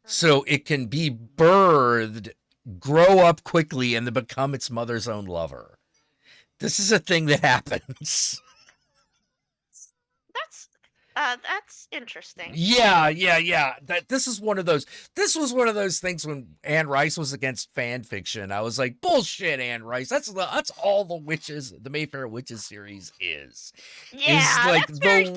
so it can be birthed, grow up quickly, and then become its mother's own lover. This is a thing that happens. That's interesting. Yeah. This was one of those things when Anne Rice was against fan fiction. I was like, bullshit, Anne Rice. That's all the Mayfair Witches series is. Yeah, is like that's very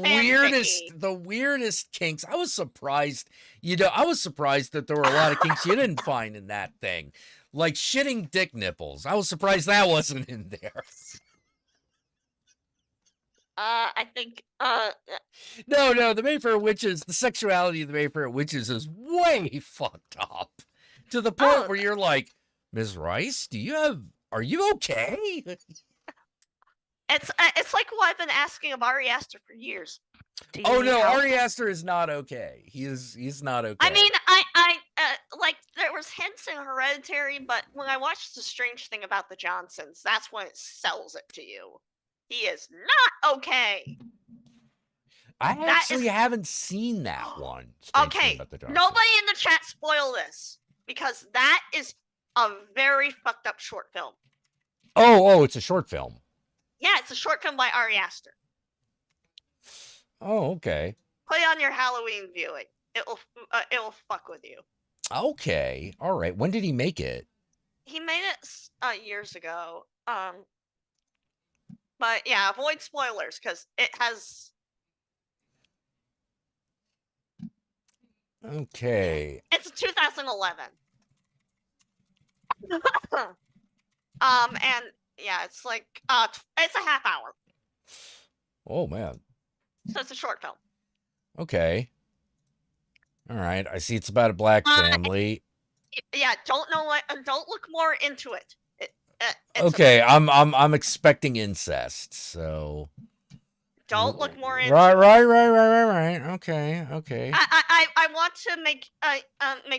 the weirdest kinks. I was surprised, that there were a lot of kinks you didn't find in that thing. Like shitting dick nipples. I was surprised that wasn't in there. I think, No, the Mayfair Witches, the sexuality of the Mayfair Witches is way fucked up. To the point where you're like, Ms. Rice, are you okay? It's like what I've been asking of Ari Aster for years. Oh no, Ari Aster is not okay. He's not okay. I mean, I like there was hints in Hereditary, but when I watched The Strange Thing About the Johnsons, that's when it sells it to you. He is not okay. I actually haven't seen that one. Okay, nobody in the chat spoil this, because that is a very fucked up short film. Oh, it's a short film. Yeah, it's a short film by Ari Aster. Oh, okay. Put it on your Halloween viewing. It will fuck with you. Okay, all right. When did he make it? He made it years ago. But yeah, avoid spoilers because it has. Okay. It's 2011. And yeah, it's like it's a half hour. Oh man. So it's a short film. Okay. All right. I see it's about a black family. Yeah, don't know what. Don't look more into it. It's Okay, I'm expecting incest, so don't look more into right, it. right. Okay. I want to make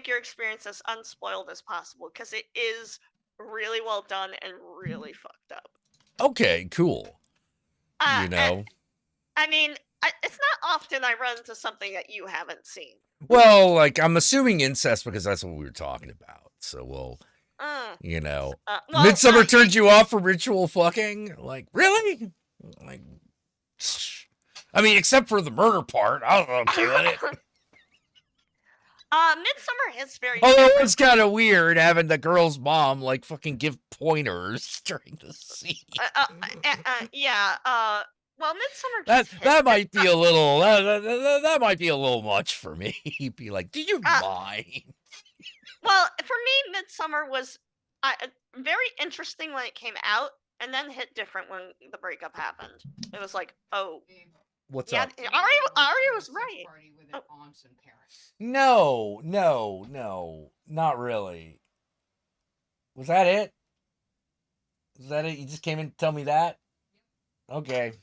your experience as unspoiled as possible because it is really well done and really fucked up. Okay, cool. Uh, You know. I mean, it's not often I run into something that you haven't seen. Well, like I'm assuming incest because that's what we were talking about. So we'll, Uh, you know, well, Midsummer turned you off for ritual fucking? Like, really? Like, I mean, except for the murder part, I don't know, okay with it. Midsummer is very. Although different. it's kind of weird having the girl's mom like fucking give pointers during the scene. Yeah. Well, Midsummer. That might be a little that might be a little much for me. Be like, do you mind? Well, for me, Midsummer was very interesting when it came out, and then hit different when the breakup happened. It was like, oh, What's yeah, up? Ari was right. No, not really. Was that it? Was that it? You just came in to tell me that? Okay.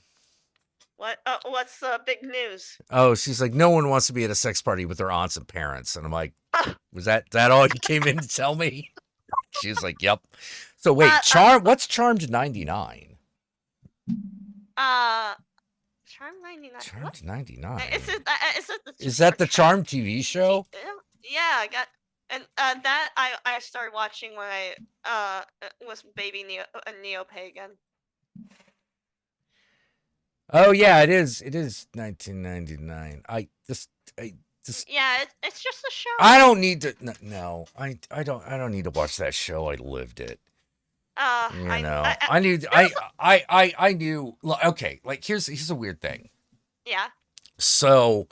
What? What's the big news? Oh, she's like, no one wants to be at a sex party with their aunts and parents, and I'm like, was that all you came in to tell me? She's like, yep. So wait, what's Charmed 99? Charmed 99. Charmed 99. Is that the Charmed TV show? Yeah, I got, and that I started watching when I was baby neo pagan. Oh yeah, it is 1999. I just yeah, it's just a show. I don't need to. No, I don't need to watch that show. I lived it. I knew. Okay, like here's a weird thing. Yeah. So,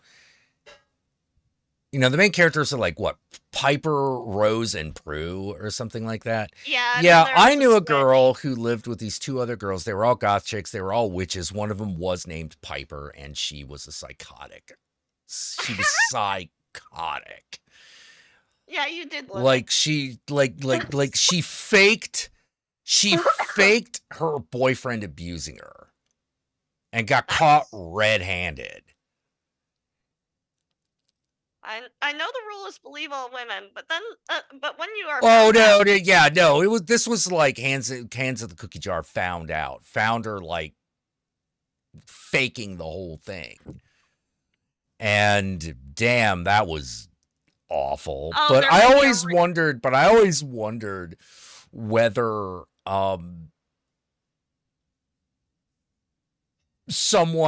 the main characters are like what, Piper, Rose, and Prue, or something like that. Yeah. Yeah, I knew a girl who lived with these two other girls. They were all goth chicks. They were all witches. One of them was named Piper, and she was a psychotic. She was psychotic. Yeah, you did. Like she, like she faked her boyfriend abusing her, and got caught red-handed. I know the rule is believe all women, but then but when you are This was like hands of the cookie jar found her like faking the whole thing, and damn, that was awful. But I always wondered whether some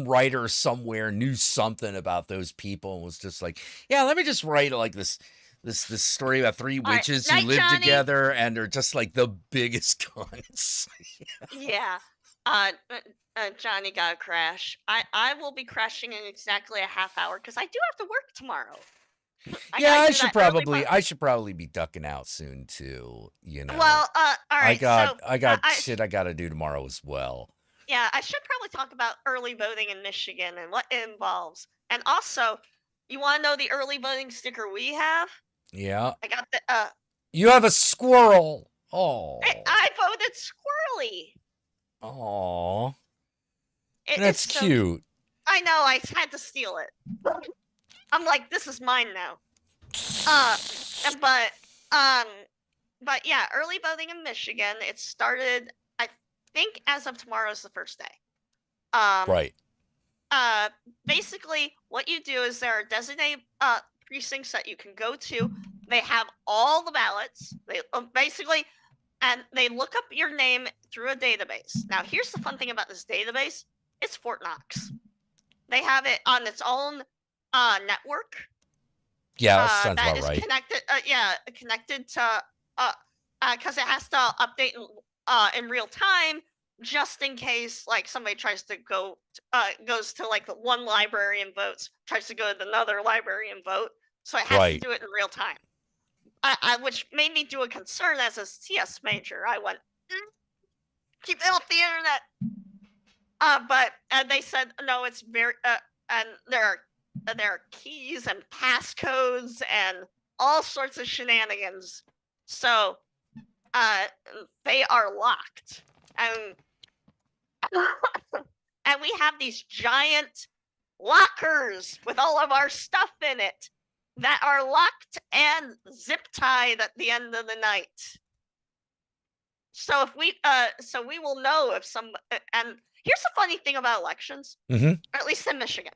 writer somewhere knew something about those people and was just like, yeah, let me just write like this story about three witches who live together and are just like the biggest cunts. Yeah. Johnny got a crash. I will be crashing in exactly a half hour because I do have to work tomorrow. I should probably be ducking out soon too. Well, all right. I got shit I gotta do tomorrow as well. Yeah, I should probably talk about early voting in Michigan and what it involves. And also, you want to know the early voting sticker we have? Yeah. I got the. You have a squirrel. Oh. I voted squirrely. Oh. That's cute. I know. I had to steal it. I'm like, this is mine now. But yeah, early voting in Michigan. It started. I think as of tomorrow is the first day. Right. Basically, what you do is there are designated precincts that you can go to. They have all the ballots. They basically, and they look up your name through a database. Now, here's the fun thing about this database: it's Fort Knox. They have it on its own network. Yeah, that sounds about right. Connected. Connected to because it has to update in real time, just in case like somebody tries to goes to like the one library and votes, tries to go to another library and vote. So it has to do it in real time. Which made me do a concern as a CS major. I went, keep it off the internet. But they said no, it's very and there are there are keys and passcodes and all sorts of shenanigans. So they are locked. And and we have these giant lockers with all of our stuff in it that are locked and zip tied at the end of the night. So if we so we will know if some and here's the funny thing about elections, Mhm. or at least in Michigan.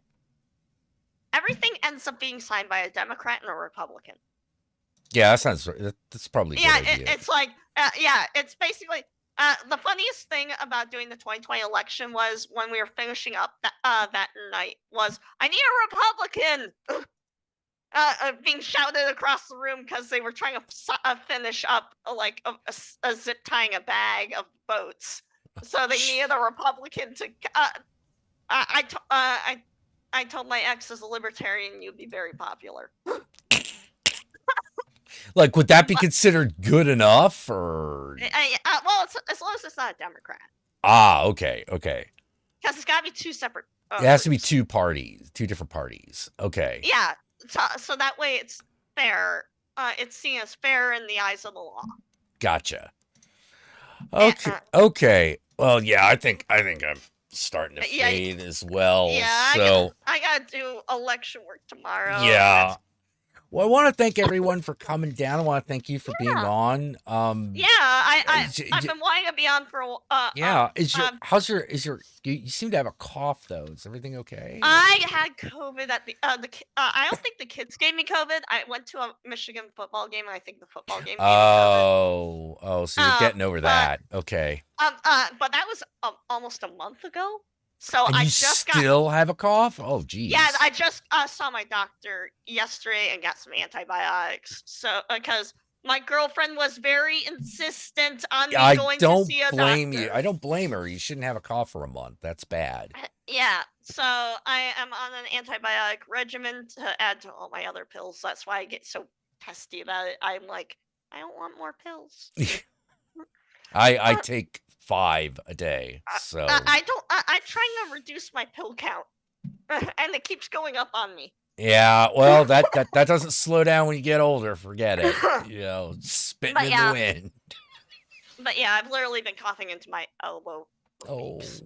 Everything ends up being signed by a Democrat and a Republican. Yeah, that sounds. That's probably a Yeah, good idea. it's like it's basically the funniest thing about doing the 2020 election was when we were finishing up that night was I need a Republican being shouted across the room because they were trying to finish up like a zip tying a bag of boats, so they needed a Republican to. I told my ex as a libertarian you'd be very popular. Like, would that be considered good enough, or? Well, as long as it's not a Democrat. Okay. Because it's got to be two separate. It has to be groups. two different parties. Okay. Yeah, so that way it's fair. It's seen as fair in the eyes of the law. Gotcha. Okay. Well, yeah, I think I'm starting to fade as well. Yeah, so I gotta do election work tomorrow. yeah. Well, I want to thank everyone for coming down. I want to thank you for being on. Yeah, I've been wanting to be on for a yeah. You seem to have a cough though. Is everything okay? I had COVID at I don't think the kids gave me COVID. I went to a Michigan football game, and I think the football game gave me COVID. Oh, so you're getting over that. Okay. But that was almost a month ago. So and I you just still have a cough? Oh, geez. Yeah, I just saw my doctor yesterday and got some antibiotics. So because my girlfriend was very insistent on me going to see a doctor. I don't blame her. You shouldn't have a cough for a month. That's bad. Yeah, so I am on an antibiotic regimen to add to all my other pills. That's why I get so testy about it. I'm like, I don't want more pills. I take 5 a day. So I'm trying to reduce my pill count, and it keeps going up on me. Yeah, well, that doesn't slow down when you get older. Forget it. Spitting in the wind. But yeah, I've literally been coughing into my elbow for weeks.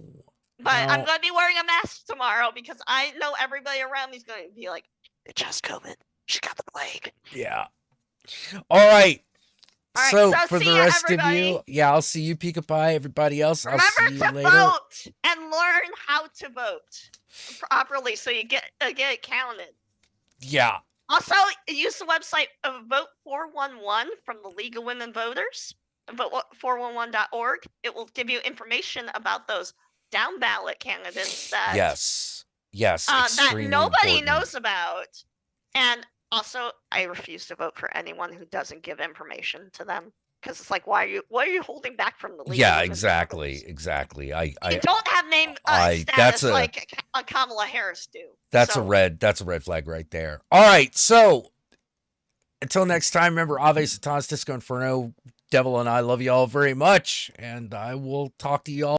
But well, I'm gonna be wearing a mask tomorrow because I know everybody around me's gonna be like, "It's just COVID. She got the plague." Yeah. All right. So so for see the ya, rest everybody. of you, I'll see you, Pika Pie. Everybody else, I'll see you Remember to later. vote and learn how to vote properly so you get it counted. Yeah. Also, use the website of Vote 411 from the League of Women Voters, vote411.org. It will give you information about those down ballot candidates that Yes, that nobody important. knows about. And also, I refuse to vote for anyone who doesn't give information to them because it's like, what are you holding back from the League? Yeah, of Women exactly. Voters? You don't have name status like Kamala Harris do. That's a red flag right there. All right, so until next time, remember Ave Satanas, Disco Inferno, Devil, and I love you all very much, and I will talk to you all